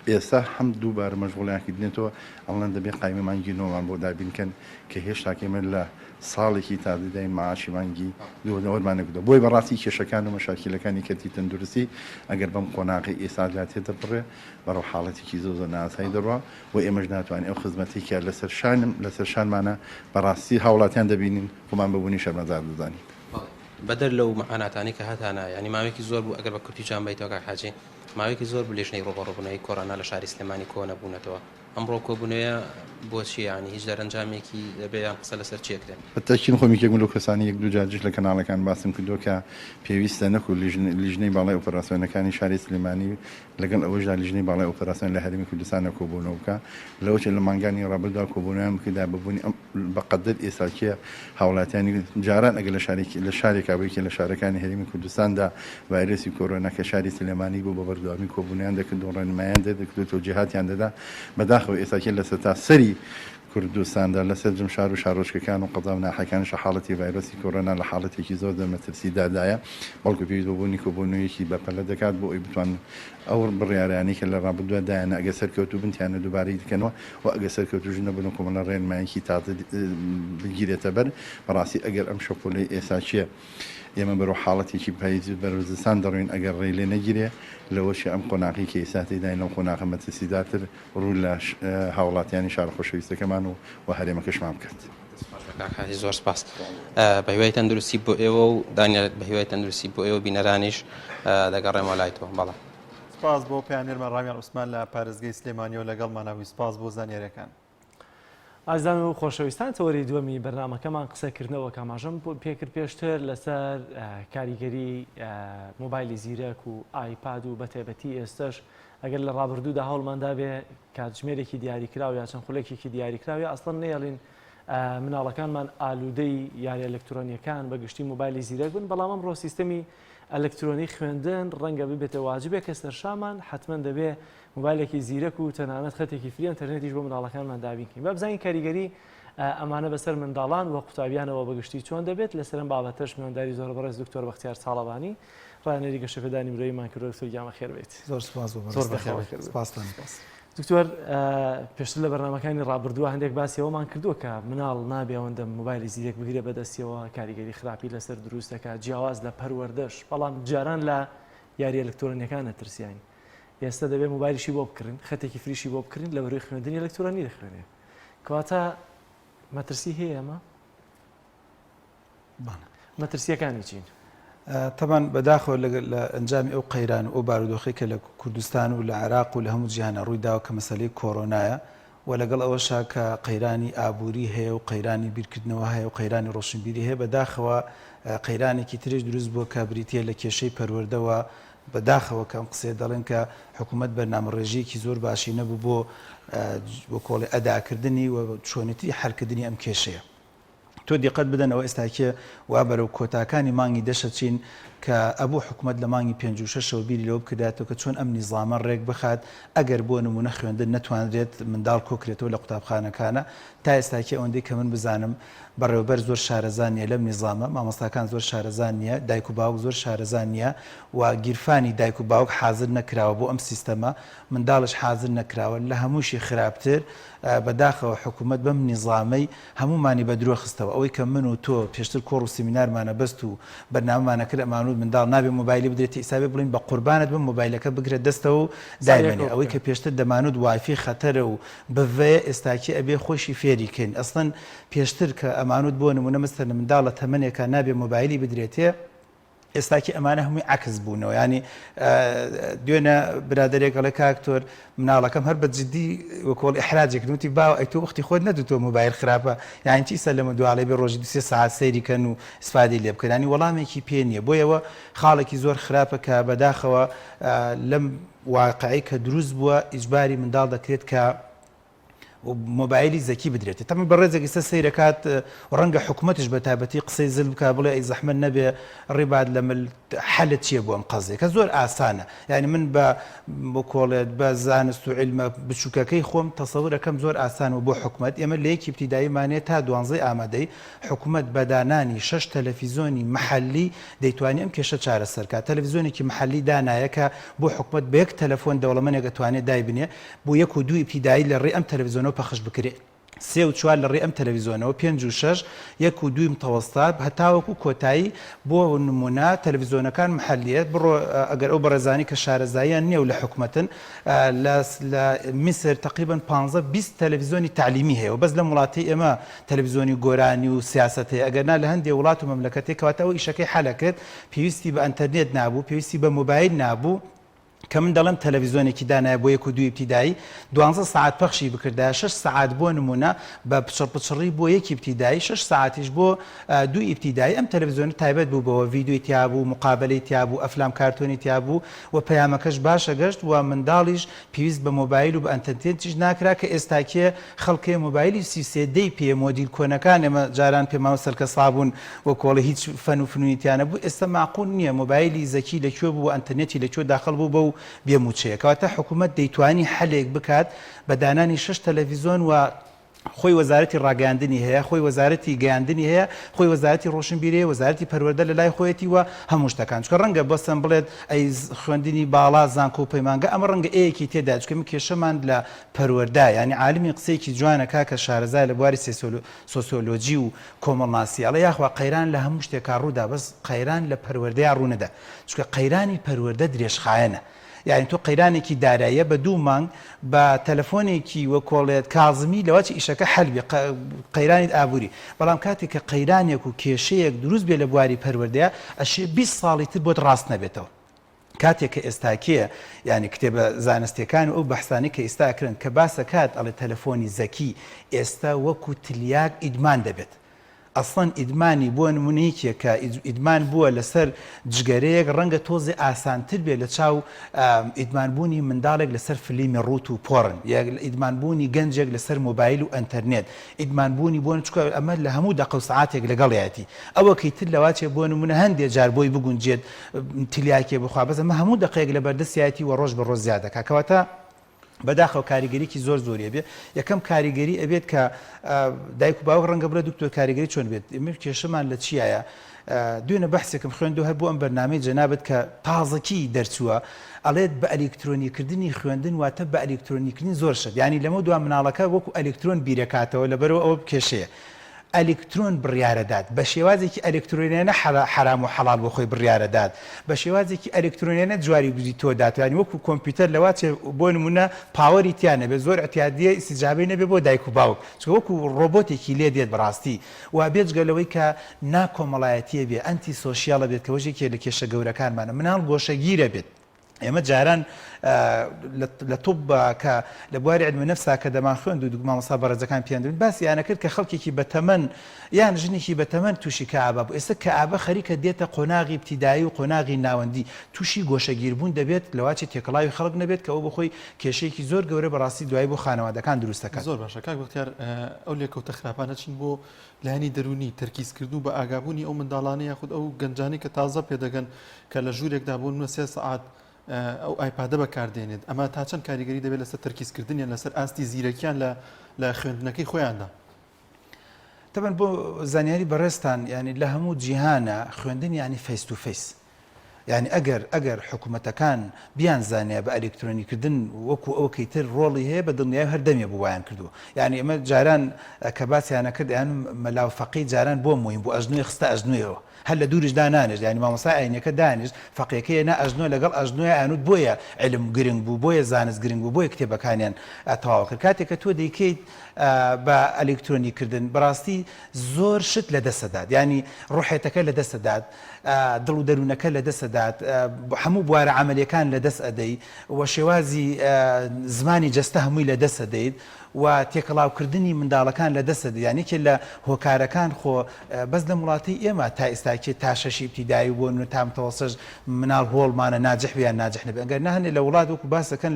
ئێستا هەم دووبارە مەژغوڵیانکردنێتەوە ئەڵەن دەبێت قایمە مانگی نۆمان بۆ دابینکەن کە هێشتاکەمە لە ساڵێکی تازەداین معاشی مانگی دووەوەمانەکردەوە بۆی بەڕاستی کێشەکان و مەشاکیلەکانی کەتی تەندروستی ئەگەر بەم قۆناغی ئێستا تێتە بڕێ بەڕەو حاڵەتێکی زۆر ناسایی دەڕوا و ئێمەش ناتوانین ئەو خزمەتی کە لەسەر شانمانە بەڕاستی هاوڵاتیان دەبینین خۆمان ببوونی شەرمەزار دەزانین بەدەر لەو مەعاناتانی کە هاتانە ینی ماوەیەکی زۆر بوو ئەگەر بە کورتی جان بیتەوە کاک حاجی ماوەیەکی زۆر بوو لێژنەی ڕۆبەڕۆبوونەوەی کۆڕۆنا لە شاری سلێمانی کۆ نەبوونەتەوە ئەمڕۆ کۆبوونەوەیە بۆچی ینی هیچ دەرەنجامێکی دەبێیان قسە لەسەر چێکرێن بەتەکین خۆمیکێک لەو کەسانی یەک دوو جارجش لە کەناڵەکان باسم کردو کە پێویستە نەکو لیژنەی باڵای ئۆپەراسیۆنەکانی شاری سلێمانی لەگەڵ ئەوەشدا لیژنەی باڵای ئۆپەراسیۆن لە هەرێمی کوردستانە کۆبوونەوە بکە لەوەچ لە مانگانی ڕابردا کۆبوونیان بکردا ببوونی بەقەدر ئێساکیە هاوڵاتیانی جاران ئەگەر لە شارێکا بوویکە لە شارەکانی هەرێمی کوردستاندا ڤایرۆسی کۆرۆنا کە شاری سلێمانی بوو بە بەردەوامی کۆبوونیان دەکرد و ڕێنمایان دەکرد و تۆجیهاتیان دەدا بەداخەوە ئێساکیە لە سەرتاسەری کوردستاندا لەسەر جمشار و شارۆچکەکان و قەزا ناحەکانش حاڵەتی ڤایرۆسی کۆڕۆنا لە حاڵەتێکی زۆر دەمەترسیدادایە بەڵکو پێویست بوونی کۆبوونەوەیەکی بەپەلە دەکات بۆ ئەوی بتوان ئەو بڕیارانەی کە لە ڕابردووەدایانە ئەگە سەرکەوت و بنتیانە دووبارەی دکەنەوە و ئەگە سەرکەوتوژ نەبن کۆمەڵە ڕێنمایەکی تازە بگیرێتە بەر بەڕاستی ئەگەر ئەم شەپۆلەی ئێسا چیە ئێمە بەرەو حاڵەتێکی پاییز بەرزستان دەڕوین ئەگەر ڕێ لێ نەگیرێ لەوەشی ئەم قۆناقی کە ئێساتی داین لەم قۆناقە مەترسیداتر ڕوو لە هاوڵاتیانی شار خۆشەویستەکەمان و هەرێمەکەشمان بکات. زۆر سپاس بەهیوای تەندروستی بۆ ئێوە و دانیال بەهیوای تەندروستی بۆ ئێوە بینەرانیش دەگەڕێمەوە لایتەوە. بەڵام سپاس بۆ پایانێرمان ڕامیان عوسمان لە پارێزگای سلێمانیەوە لەگەڵمانەوەی سپاس بۆ زانیاریەکان. ئازان و خۆشەویستان تەوەری دووەمی بەرنامەکەمان قسەکردنەوە کاماژەم پێکرد پێشتر لەسەر کاریگەری مۆبایلی زیرەک و ئایپاد و بەتێبەتی ئێستش ئەگەر لە ڕابردوودا هەوڵماندا بێ کاتژمێرێکی دیاریکراوە یا چەند خولێکێکی دیاریکراوی ئەسڵەن نێڵین مناڵەکانمان ئالوودەی یاری ئەلکترۆنیەکان بەگشتی مۆبایلی زیرەک بن بەڵام ئەمڕۆ سیستەمی ئەلکترۆنی خوێندن ڕەنگە ببێتە واجبێک کە سەرشامان حتمما دەبێ مۆبایلێکی زیرەک و تەنانەت خەتێکی فری ئینتەرنێتیش بۆ مناڵەکانمان دابینکەین بە بزانین کاریگەری ئەمانە بەسەر منداڵان وە قوتابیانەوە بەگشتی چۆن دەبێت لەسەرم بابەتەش میوانداری زۆر بەڕێز دکتۆر بەختیار ساڵەوانی ڕانێری گەشەکەدانی مرۆیمان کرد دکتۆر گیامە خێر بێت. زۆر سپاس زۆر بەخێر سپاستان. دکتۆر پێشتر لە بەرنامەکانی ڕابردووە هەندێک باسیەوەمان کردووە کە مناڵ نابێ ئەوەندە مۆبایلی زیرێک بگرێ بەدەستیەوە کاریگەری خراپی لەسەر دروست دەکات جیاواز لە پەروەردەش بەڵام جاران لە یاری ئەلکترۆنیەکانە ترسیانی ئێستا دەبێت مۆبایلیشی بۆ بکردن خەتێکی فریشی بۆ بکردن لە بەروی خوێندنی ئەلکترۆنی دەخوێنێت کەواتە مەترسی هەیە ئەمە مەترسیەکانی چین؟ طبعا بەداخەوە لە ئەنجامی ئەو قەیران و ئەو بارودۆخی کە لە کوردستان و لە عێراق و لە هەموو جیهانە ڕوویداوە کە مەسەلەی کۆڕۆنایە و لەگەڵ ئەوەشا کە قەیرانی ئابووری هەیە و قەیرانی بیرکردنەوە هەیە و قەیرانی ڕۆشنبیری هەیە بەداخەوە قەیرانێکی تریش دروست بۆ کە بریتە لە کێشەی پەروەردەوە بەداخەوە کەم قسێ دەڵێن کە حکوومەت بەرنامەڕێژەیەکی زۆر باشی نەبوو بۆ کۆڵی ئەداکردنی و چۆنێتی حەرکردنی ئەم کێشەیە. تۆ دیقەت بدەن ئەوە ئێستاکێ وا بەرەو کۆتاکانی مانگی دەشەچین کە ئەبوو حکوومەت لە مانگی 56 بیری لەوە بکرداتەوە کە چۆن ئەم نیزامە ڕێک بخات ئەگەر بۆ نمونە خوێندن نەتوانرێت منداڵ کۆکرێتەوە لە قوتابخانەکانە تا ئێستاکێ ئەوەندەی کە من بزانم بەڕێوەبەر زۆر شارەزان نیە لەم نیزامە مامۆستاکان زۆر شارەزان نییە دایک و باوک زۆر شارەزان نییە و گیرفانی دایک و باوک حاضر نەکراوە بۆ ئەم سیستەمە منداڵش حاضر نەکراوە لە هەمووشی خراپتر بەداخەوە حکوومەت بەم نیزامەی هەمومانی بە درۆ خستەوە ئەوەی کە من و تۆ پێشتر کۆڕ و سیمینارمانە بەست و بەرنامەمانە کرد ئەمانوت منداڵ نابێ مۆبایلی بدرێت ئیسابێ بڵین بە قوربانت بم مۆبایلەکە بگرێت دەستەوە و دایمەنێ ئەوەی کە پێشتر دەمانوت وایفی خەتەرە و بڤێ ئێستاکی ئەبێ خۆشی فێریکەین ئەسڵەن پێشتر کە ئەمانوت بۆ نمونە مەستەر منداڵ لە تەمەنێکە نابێ مۆبایلی بدرێتێ ئێستاکی ئەمانە هەمووی عکس بوونەوە ینی دوێنە برادێکڵێ کاکتۆر مناڵەکەم هەر بە جددی وەکۆڵ ئەحراجێک نوتی باو ئەی تۆ وەختی خۆت نەدوتۆ مۆبایل خراپە یان چی سە لەمە دوواڵێ بێ ڕۆژی 2 ساعت سەیریکەن و ئیسفادەی لێ بکەن ینی وەڵامێکی پێ نییە بۆیەوە خاڵێکی زۆر خراپە کە بەداخەوە لەم واقعی کە دروست بووە ئیجباری منداڵ دەکرێت کە مۆبایلی زەکی بدرێت تەمە بەڕێزێک ئێستا سەیرەکات ڕەنگە حکوومەتش بە تایبەتی قسەی زل بکە بڵێ ئەی زەحمەت نەبێ ڕێباد لە حەلت چییە بۆ ئەم قەزێ کە زۆر ئاسانە یعنی من بە کۆڵێت بە زانست و عیلمە بچووکەکەی خۆم تەسەورەکەم زۆر ئاسان و بۆ حکوومەت ئێمە لە یەکی ابتیداییمانێت تا 12 ئامادەی حکوومەت بەدانانی 6 تەلەڤیزۆنی محەلی دەیتوانێت ئەم کێشە چارەسەرکات تەلەڤیزۆنێکی محەلی دانایەکە بۆ حکوومەت بە یەک تەلەفۆن دەوڵەمەندێک دەتوانێت دایبنێ بۆ 1 و 2 ابتیدایی لە ڕێ ئەم تەلەڤیزۆنە پەخش بکرێت 3 و 4 لە ڕێ ئەم تەلەڤیزۆنەوە 5 و 6 1 و 2 متەوەستا هەتاوەکو کۆتایی بۆ نمونە تەلەڤیزۆنەکان محەلیت بڕۆ ئەگەر ئەو بەڕێزانی کە شارەزاییان نییە و لە حکوومەتن لە میسر تقریبا 15-20 تەلەڤیزۆنی تعلیمی هەیە و بەس لە وڵاتی ئێمە تەلەڤیزۆنی گۆرانی و سیاست هەیە ئەگەرنا لە هەندێک وڵات و مەملەکەتێک کەواتەوە ئیشەکەی حەلەکرد پێویستی بە ئەنتەرنێت نابوو پێویستی بە مۆبایل نابوو کە من دەڵم تەلەڤیزۆنێکی دانایە بۆ 1 و 2 ابتیدایی 12 ساعت پەخشی بکردایە 6 ساعت بۆ نمونە بە پچڕپچڕی بۆ 1 ابتیدایی 6 ساعتیش بۆ 2 ابتیدایی ئەم تەلەڤیزۆنە تایبەت بوو بەوە ڤیدیۆی تیابوو مقابلەی تیابوو ئەفلام کارتۆنی تیابوو و پەیامەکەش باشە گەشت و منداڵیش پێویست بە مۆبایل و بە ئەنتەرنێتیش ناکرا کە ئێستاکێ خەڵکێ مۆبایلی 33 پێ مۆدیل کۆنەکان ئێمە جاران پێماوە سەرکە سابوون وە کۆڵی هیچ فەن و فنونیتیانە بوو ئێستا معقول نییە مۆبایلی زەکی لەکوێ بوو ئەنتەرنێتی لەکوێ داخل بوو بە و بێموچەیە کەواتە حکوومەت دەیتوانی حەلێک بکات بە دانانی 6 تەلەڤیزۆن و خۆی وەزارەتی ڕاگەاندنی هەیە خۆی وەزارەتی گەیاندنی هەیە خۆی وەزارەتی ڕۆشنبیری وەزارەتی پەروەردە لە لای خۆیەتی وە هەموو شتەکان چکە ڕەنگە بەسم بڵێت ئەی خوێندنی باڵا زانکۆ و پەیمانگە ئەمە ڕەنگە ئەیەکی تێدا چکەم کێشەمان لە پەروەردە ینی عالمی قسەیەکی جوانە کاکە شارەزای لە بواری سۆسیۆلۆجی و کۆمەڵناسی ئەڵێ یاخوا قەیران لە هەموو شتێکا ڕوودا بەس قەیران لە پەروەردەیە ڕوونەدا چکە قەیرانی پەروەردە درێژخایەنە یعنی تۆ قەیرانێکی داراییە بە 2 مانگ بە تەلەفۆنێکی وە کۆڵێت کازمی لەوەی ئیشەکە حەلبی قەیرانیت ئابووری بەڵام کاتێک کە قەیرانێک و کێشەیەک دروست بێ لە بواری پەروەردەیە ئەشێ 20 ساڵی تر بۆت ڕاست نەبێتەوە کاتێک کە ئێستاکیە ینی کتێبە زانستیەکان و ئەو بەحسانی کە ئێستاکردن کە باسە کات ئەڵێ تەلەفۆنی زەکی ئێستا وەکو تلیاک ئیدمان دەبێت ئەسڵەن ئیدمانی بۆ نمونەیەکێک کە ئیدمان بووە لەسەر جگەرەیەک ڕەنگە تۆزێ ئاسانتر بێ لە چاو ئیدمانبوونی منداڵێک لەسەر فلیمی ڕوت و پۆڕن یا ئیدمانبوونی گەنجێک لەسەر مۆبایل و ئەنتەرنێت ئیدمانبوونی بۆن چکە ئەمە لە هەموو دەقە و سعاتێک لەگەڵیەتی ئەوەکەی تر لەواچێ بۆ نمونە هەندێک جار بۆی بگونجێت تلیاکێ بخوا بەس ئەمە هەموو دقەیەک لە بەردەستیەتی و ڕۆژ بە ڕۆژ زیاد دەکات کەواتە بەداخەوە کاریگەریکی زۆر زۆریە بێت یەکەم کاریگەری ئەبێت کە دایک و باوک ڕەنگە بڵێ دکتۆر کاریگەری چۆن بێت ئێمە کێشەمان لە چیایە دوێنە بەحسێکم خوێندو هەر بۆ ئەم بەرنامەی جەنابەت کە تازەکی دەرچووە ئەڵێت بە ئەلکترۆنیکردنی خوێندن واتە بە ئەلکترۆنیکردنی زۆر شت ینی لەمە دو مناڵەکە وەکو ئەلکترۆن بیرەکاتەوە لەبەرەوە ئەوە کێشەیە ئەلکترۆن بڕیارەدات بە شێوازێکی ئەلکترۆنیانە حرام و حەڵال بۆ خۆی بڕیارەدات بە شێوازێکی ئەلکترۆنیانە جواری گوزی تۆدات ینی وەکو کۆمپیوتەر لەواتێ بۆ نمونە پاوەری تیانە بێت زۆر ئەتیادیە ئیسیجابەی نەبێ بۆ دایک و باوک چکە وەکو ڕۆبۆتێکی لێ دێت بەڕاستی و بێجگەلەوەی کە ناکۆمەڵایەتیە بێ ئەنتی سۆشیاڵە بێت کە وەژێکێ لە کێشە گەورەکانمانە مناڵ گۆشەگیرە بێت ئێمە جاران لە تۆب کە لە بواری علمی نەفسا کە دەمان خوێند و مامۆستا بەڕێزەکان پێیاندون باسییانە کرد کە خەڵکێکی بەتەمەن یان ژنێکی بەتەمەن تووشی کەعابە بوو ئێستا کەعابە خەریکە دێتە قۆناغی ابتیدایی و قۆناغی ناوەندی تووشی گۆشەگیربوون دەبێت لەواچی تێکەڵاوی خەڵک نەبێت کە ئەو بخۆی کێشەیەکی زۆر گەورە بەڕاستی دوایی بۆ خانەوادەکان دروستەکە زۆر باشە کاک بەختیار ئەو لێکەوتە خراپانە چین بۆ لایەنی دەرونی تەرکیزکردن بە ئاگابوونی ئەو منداڵانەی یاخود ئەو گەنجانی کە تازە پێدەگەن کە لە ژوورێکدا بوون 3 سعات ئەو ئایپادە بەکاردێنێت ئەمە تا چەند کاریگەری دەبێت لەسەر تەرکیزکردنیان لەسەر ئاستی زیرەکیان لە خوێندنەکەی خۆیاندا تەبەن بۆ زانیاری بەڕێستان ینی لە هەموو جیهانە خوێندن ینی فیس تو فیس یعنی ئەگەر حکوومەتەکان بیان زانێ بە ئەلکترۆنیکردن وەکو ئەوکەی تر ڕۆڵی هەیە بە دڵنیای هەردەمێ بووایان کردو یعنی ئەمە جاران کە باسییانە کرد یان مەلاوفەقی جاران بۆ مهم بۆ ئەژنوێ خستە ئەژنوێەوە هەر لە دوورشدا نانێژ ینی مامۆستا ئاینەکە دانیش فەقیەکەی نا ئەژنۆ لەگەڵ ئەژنوێ ئەنووت بۆیە علم گرنگ بوو بۆیە زانست گرنگ بوو بۆیە کتێبەکانیان تەواو کرد کاتێک کە تۆ دەیکەیت بە ئەلکترۆنیکردن بەڕاستی زۆر شت لە دەسەدات ینی ڕوحێتەکە لە دەسەدات دڵ و دەروونەکە لە دەسەدات هەموو بوارە عملیەکان لە دەست ئەدەی و شێوازی زمانی جەستە هەمووی لە دەست ئەدەیت و تێکەڵاوکردنی منداڵەکان لە دەست ئەدەی یانیکە لە هۆکارەکان خۆ بەس لە وڵاتی ئێمە تا ئێستاکێ تا شەشی ابتیدایی بۆ تام تەوەسەش مناڵ هۆڵمانە ناجح بیان ناجح نەبێ ئەگەر نهێنێ لە وڵات وەکو باسەکەن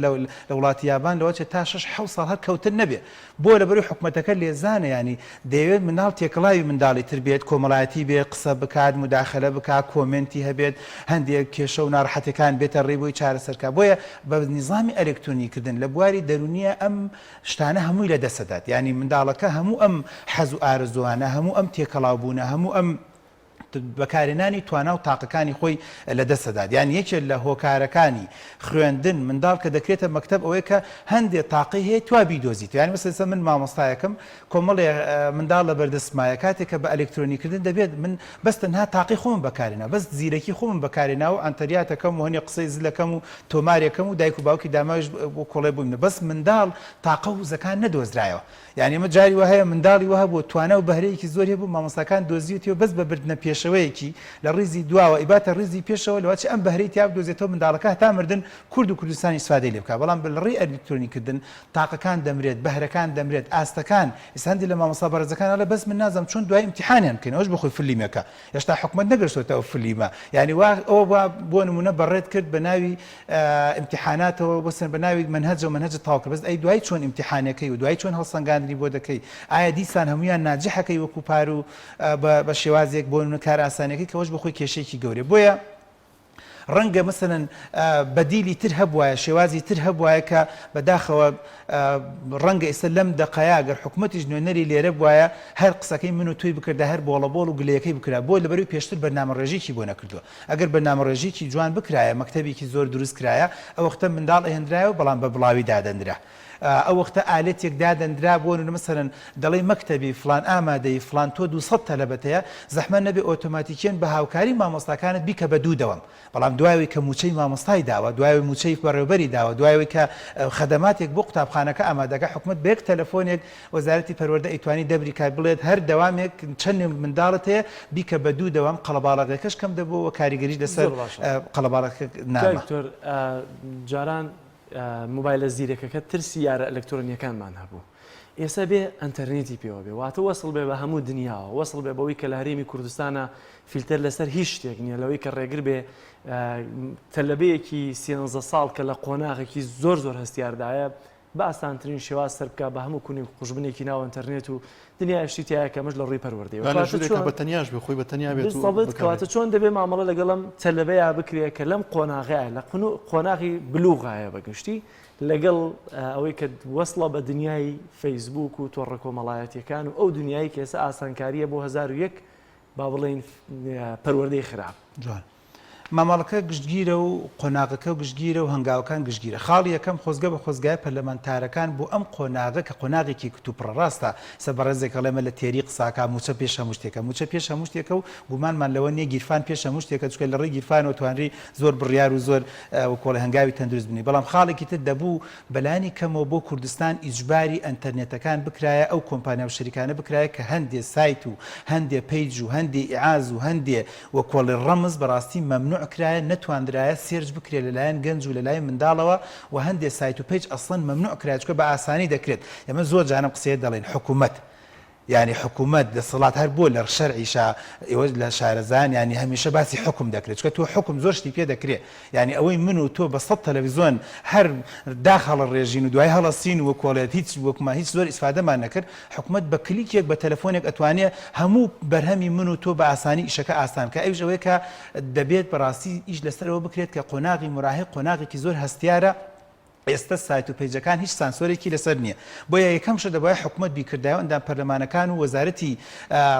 لە وڵاتی یابان لەوەچێت تا 6 ساڵ هەر کەوتن نەبێ بۆ لەبەروی حکوومەتەکە لێزانە ینی دەیەوێت مناڵ تێکەڵاوی منداڵی تر بێت کۆمەڵایەتی بێ قسە بکات مداخەلە بکات کۆمنتی هەبێت هەندێک کێشە و ناڕەحەتەکان بێتە ڕێبووی چارەسەرکە بۆیە بە نیزامی ئەلکترۆنیکردن لە بواری دەرونیە ئەم شتانە هەمووی لە دەسەدات ینی منداڵەکە هەموو ئەم حەز و ئارزوانە هەموو ئەم تێکەڵاوبوونە هەموو ئەم بەکارێنانی توانا و تاقەکانی خۆی لە دەسەدات یان یەکێک لە هۆکارەکانی خوێندن منداڵ کە دەکرێتە مەکتەب ئەوەیە کە هەندێک تاقی هەیە توا بیدۆزیت یانی مەسەلەن من مامۆستایەکەم کۆمەڵێ منداڵ لە بەردەستمایە کاتێک کە بە ئەلکترۆنیکردن دەبێت من بەس تەنها تاقی خۆم بەکارێنەوە بەس زیرەکی خۆم بەکارێنەوە و ئەنتەریاتەکەم و هەنێ قسەی زلەکەم و تۆمارێکەکەم و دایک و باوکی داماویش بۆ کۆڵێ بوومە بەس منداڵ تاقە و زەکان نەدۆزرایەوە یعنی ئمە جاری وهەیە منداڵی وهە بۆ توانە و بەهرەیەکی زۆر هەیە بوو مامۆستاکان دۆزیوتەوە بەس بە بردنە پێشەوەیەکی لە ڕیزی دواوە ئیباتە ڕیزی پێشەوە لەوەچ ئەم بەهرەی تیا دۆزێتەوە منداڵەکە هەتا مردن کورد و کوردستانی سوادەی لێ بکات بەڵام بەڕێی ئەلکترۆنیکردن تاقەکان دەمرێت بەهرەکان دەمرێت ئاستەکان ئێستا لە مامۆستا بەڕێزەکان ئەڵێ بەس من نازانم چۆن دوای ئیمتیحانیان بکەین ئەوش بخۆی فلیمەکە هێشتا حکومەت نەگەشتوێتەوە فلیمە یعنی ئەوە بۆ نمونە بەڕێت کرد بە ناوی ئیمتیحاناتەوە بۆسن بە ناوی منهەج و منهەج تاوکە بەس ئەی دوای چۆن ئیمتیحانەکەی و دوای چۆن هەڵسەنگاندنی بۆ دەکەی ئایا دیسان هەمویان ناجحەکەی وەکو پار و بە شێوازێک بۆ نمونە کار ئاسانەکەی کەەوەش بخۆی کێشەیەکی گەورە بۆیە ڕەنگە مثلەن بەدیلی تر هەبوایە شێوازی تر هەبوایە کە بەداخەوە ڕەنگە ئێستا لەم دقەیە گەر حکوومەتیش نوێنەری لێرە بواە هەر قسەکەی من و توی بکردە هەر بۆڵەبۆڵ و گلەکەی بکرا بۆ لەبەروی پێشتر بەرنامەڕێژێکی بۆ نەکردووە ئەگەر بەرنامەڕێژێکی جوان بکرایە مەکتەبێکی زۆر دروست کرایە ئەو وەختە منداڵ ئەهێنرایەوە بەڵام بە بڵاوی دادەندرا ئەو وەختە ئالێتێک دادەندرا بۆ مەسەرەن دەڵێ مەکتەبی فلان ئامادەی فلان تۆ 200 تەلەبەتەیە زەحمە نەبێ ئۆتۆماتیکیان بە هاوکاری مامۆستاکانت بیکە بە دوو دەوام بەڵام دوایەوەی کە موچەی مامۆستای داوە دوایەوەی موچەی بەڕێوەبەری داوە دوایەوەی کە خەدەماتێک بۆ قوتابخانەکە ئامادەکە حکومت بەیەک تەلەفۆنێک وەزارەتی پەروەردە ئەیتوانی دەبریکای بڵێت هەر دەوامێک چەند منداڵت هەیە بیکە بە دوو دەوام قەڵەباڵغەکەش کەم دەبووە کاریگەریش لەسەر قەڵەباڵغەکە نامە جاران موبایلە زیرەکەکە ترسی یارە ئەلکترۆنیەکانمان هەبوو ئێستا بێ ئەنتەرنێتی پێوە بێ واتە وەسڵ بێ بە هەموو دنیاوە وەسڵ بێ بەوەی کە لە هەرێمی کوردستانە فیلتەر لەسەر هیچ شتێک نییە لەوەی کە ڕێگر بێ تەلەبەیەکی 13 ساڵ کە لە قۆناغێکی زۆر زۆر هەستیاردایە بە ئاسانترین شێواز سەر بکە بە هەموو کونی خوشبنێکی ناو ئەنتەرنێت و دنیای شتیایە کەمەش لە ڕووی پەروەردەیەوە بەتەنیاش بێ خۆی بەتەنیا بێت کەواتە چۆن دەبێ مامەڵە لەگەڵم تەلەبەیە بکرێ کە لەم قۆناغەیە لە قۆناغی بلوغایە بەگشتی لەگەڵ ئەوەی کە وەسڵە بە دنیای فەیسبوک و تۆڕە کۆمەڵایەتیەکان و ئەو دنیای کێسە ئاسانکاریە بۆ 1001 با بڵێن پەروەردەی خراپ جوان مامەڵەکە گشتگیرە و قۆناغەکە گشتگیرە و هەنگاوەکان گشتگیرە خاڵی یەکەم خۆزگە بە خۆزگای پەرلەمانتارەکان بۆ ئەم قۆناغە کە قۆناغێکی کتوپڕاستە سەبەڕێزێک لەمە لە تێری قساکە موچە پێش هەموو شتێکە موچە پێش هەموو شتێکە و گومانمان لەوە نیە گیرفان پێش هەموو شتێکە چکە لە ڕێی گیرفانەوە توانری زۆر بڕیار و زۆر کۆڵە هەنگاوی تەندروست بنی بەڵام خاڵێکی تر دەبوو بەلانی کەمەوە بۆ کوردستان ئیجباری ئەنتەرنێتەکان بکرایە ئەو کۆمپانیا و شەریکانە بکرایە کە هەندێ سایت و هەندێ پیج و هەندێ ئیعاز و هەندێ وەکۆڵی ڕەمز بەڕاستی مەمنوع کرایە نەتواندرایە سێرج بکرێ لەلایەن گەنج و لەلایەن منداڵەوە و هەندێک سایت و پیج ئەسڵەن مەمنوع کرایە چکە بە ئاسانی دەکرێت ئێمە زۆر جانم قسەیە دەڵێن حکوومەت يعني حکوومەت دەسەڵات هەر بۆ لە شەرعیشا ئێوە لە شارەزان ینی هەمیشە باسی حکم دەکرێت چکە تۆ حکم زۆر شتی پێ دەکرێت ینی ئەوەی من و تۆ بە 100 تەلەڤیزۆن هەر داخەڵە ڕێژین و دوای هەڵەسین و کۆڵێت هیچ وەکما هیچ زۆر ئیسفادەمان نەکرد حکوومەت بە کلیکێک بە تەلەفۆنێک ئەتوانێت هەموو بەرهەمی من و تۆ بە ئاسانی ئیشەکە ئاسان کە ئەوش ئەوەیە کە دەبێت بەڕاستی ئیش لەسەرەوە بکرێت کە قۆناغی مراهق قۆناغێکی زۆر هەستیارە ئێستا سایت و پیجەکان هیچ سانسۆرێکی لەسەر نییە بۆیە یەکەم شە دەبای حکوومەت بیکردایە ئەندام پەرلەمانەکان و وەزارەتی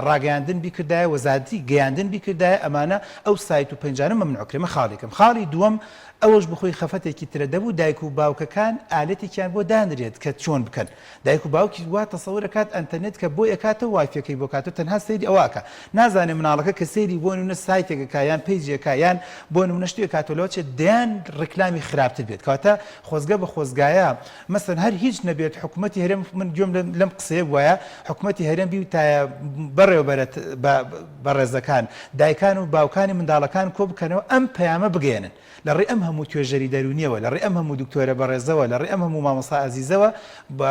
ڕاگەیاندن بیکردایە وەزارەتی گەیاندن بیکردایە ئەمانە ئەو سایت و پەنجانە مەمنوعکرێمە خاڵێکم خاڵی دووەم ئەوەش بخۆی خەفەتێکی ترە دەبوو دایک و باوکەکان ئالەتێکیان بۆ دانرێت کە چۆن بکەن دایک و باوکی وا تەسەوورەکات ئەنتەرنێت کە بۆ یەکاتە وایفەکەی بۆ کاتە تەنها سەیری ئەواکە نازانێ مناڵەکە کە سەیری بۆ نمونە سایتێکەکە یان پیجێکە یان بۆ نمونە شتێک کاتۆلەوە چێت دەیان ڕکلامی خراپتر بێت کاتە خۆزگە بە خۆزگایە مەسەن هەر هیچ نەبێت حکوومەتی هەرێم من گوێم لەم قسەیە وایە حکوومەتی هەرێم بیوتایە بەڕێوەبەرێت بەڕێزەکان دایکان و باوکانی منداڵەکان کۆ بکەنەوە ئەم پەیامە بگەێنن لەڕێ ئەم هەموو توێژەری دەرونیەوە لەڕێ ئەم هەموو دکتۆرە بەڕێزەوە لەڕێ ئەم هەموو مامۆستا ئازیزەوە بە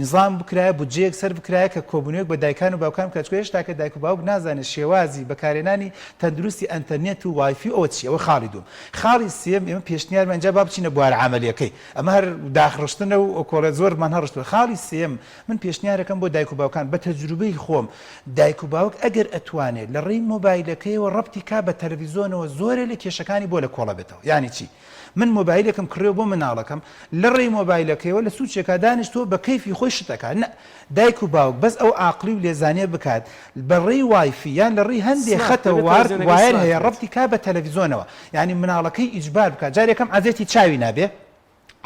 نظام بکرایە بودجەیەک سەر بکرایە کە کۆبوونەوەک بە دایکان و باوکان کەچکۆ هێشتا کە دایک و باوک نازانێت شێوازی بەکارهێنانی تەندروستی ئەنتەرنێت و وایفی ئەوە چی ئەوە خاڵی دوم خاڵی سێم ئێمە پێشنیارمان ئەنجا با بچینە بوارە عەمەلیەکەی ئەمە هەر داخڕشتنە و کۆڵە زۆرمان هەڕشتووە خاڵی سێم من پێشنیارەکەم بۆ دایک و باوکان بە تەجروبەی خۆم دایک و باوک ئەگەر ئەتوانێت لە ڕێی مۆبایلەکەیەوە ڕەبتی کا بە تەلەڤیزۆنەوە زۆرە لە کێشەکانی بۆ لە کۆڵە بێتەوە یانی چی من مۆبایلەکەم کڕێ بۆ مناڵەکەم لە ڕێی مۆبایلەکەیەوە لە سوچێکا دانیشتۆ بە کەیفی خۆی شتەکە دایک و باوک بەس ئەو عاقلی و لێزانێ بکات بە ڕێی وایفی یان لە ڕێی هەندێک خەتە وایر هەیە ڕەبتی کا بە تەلەڤیزۆنەوە یعنی مناڵەکەی ئیجبار بکات جارێکم عەزێتی چاوی نابێ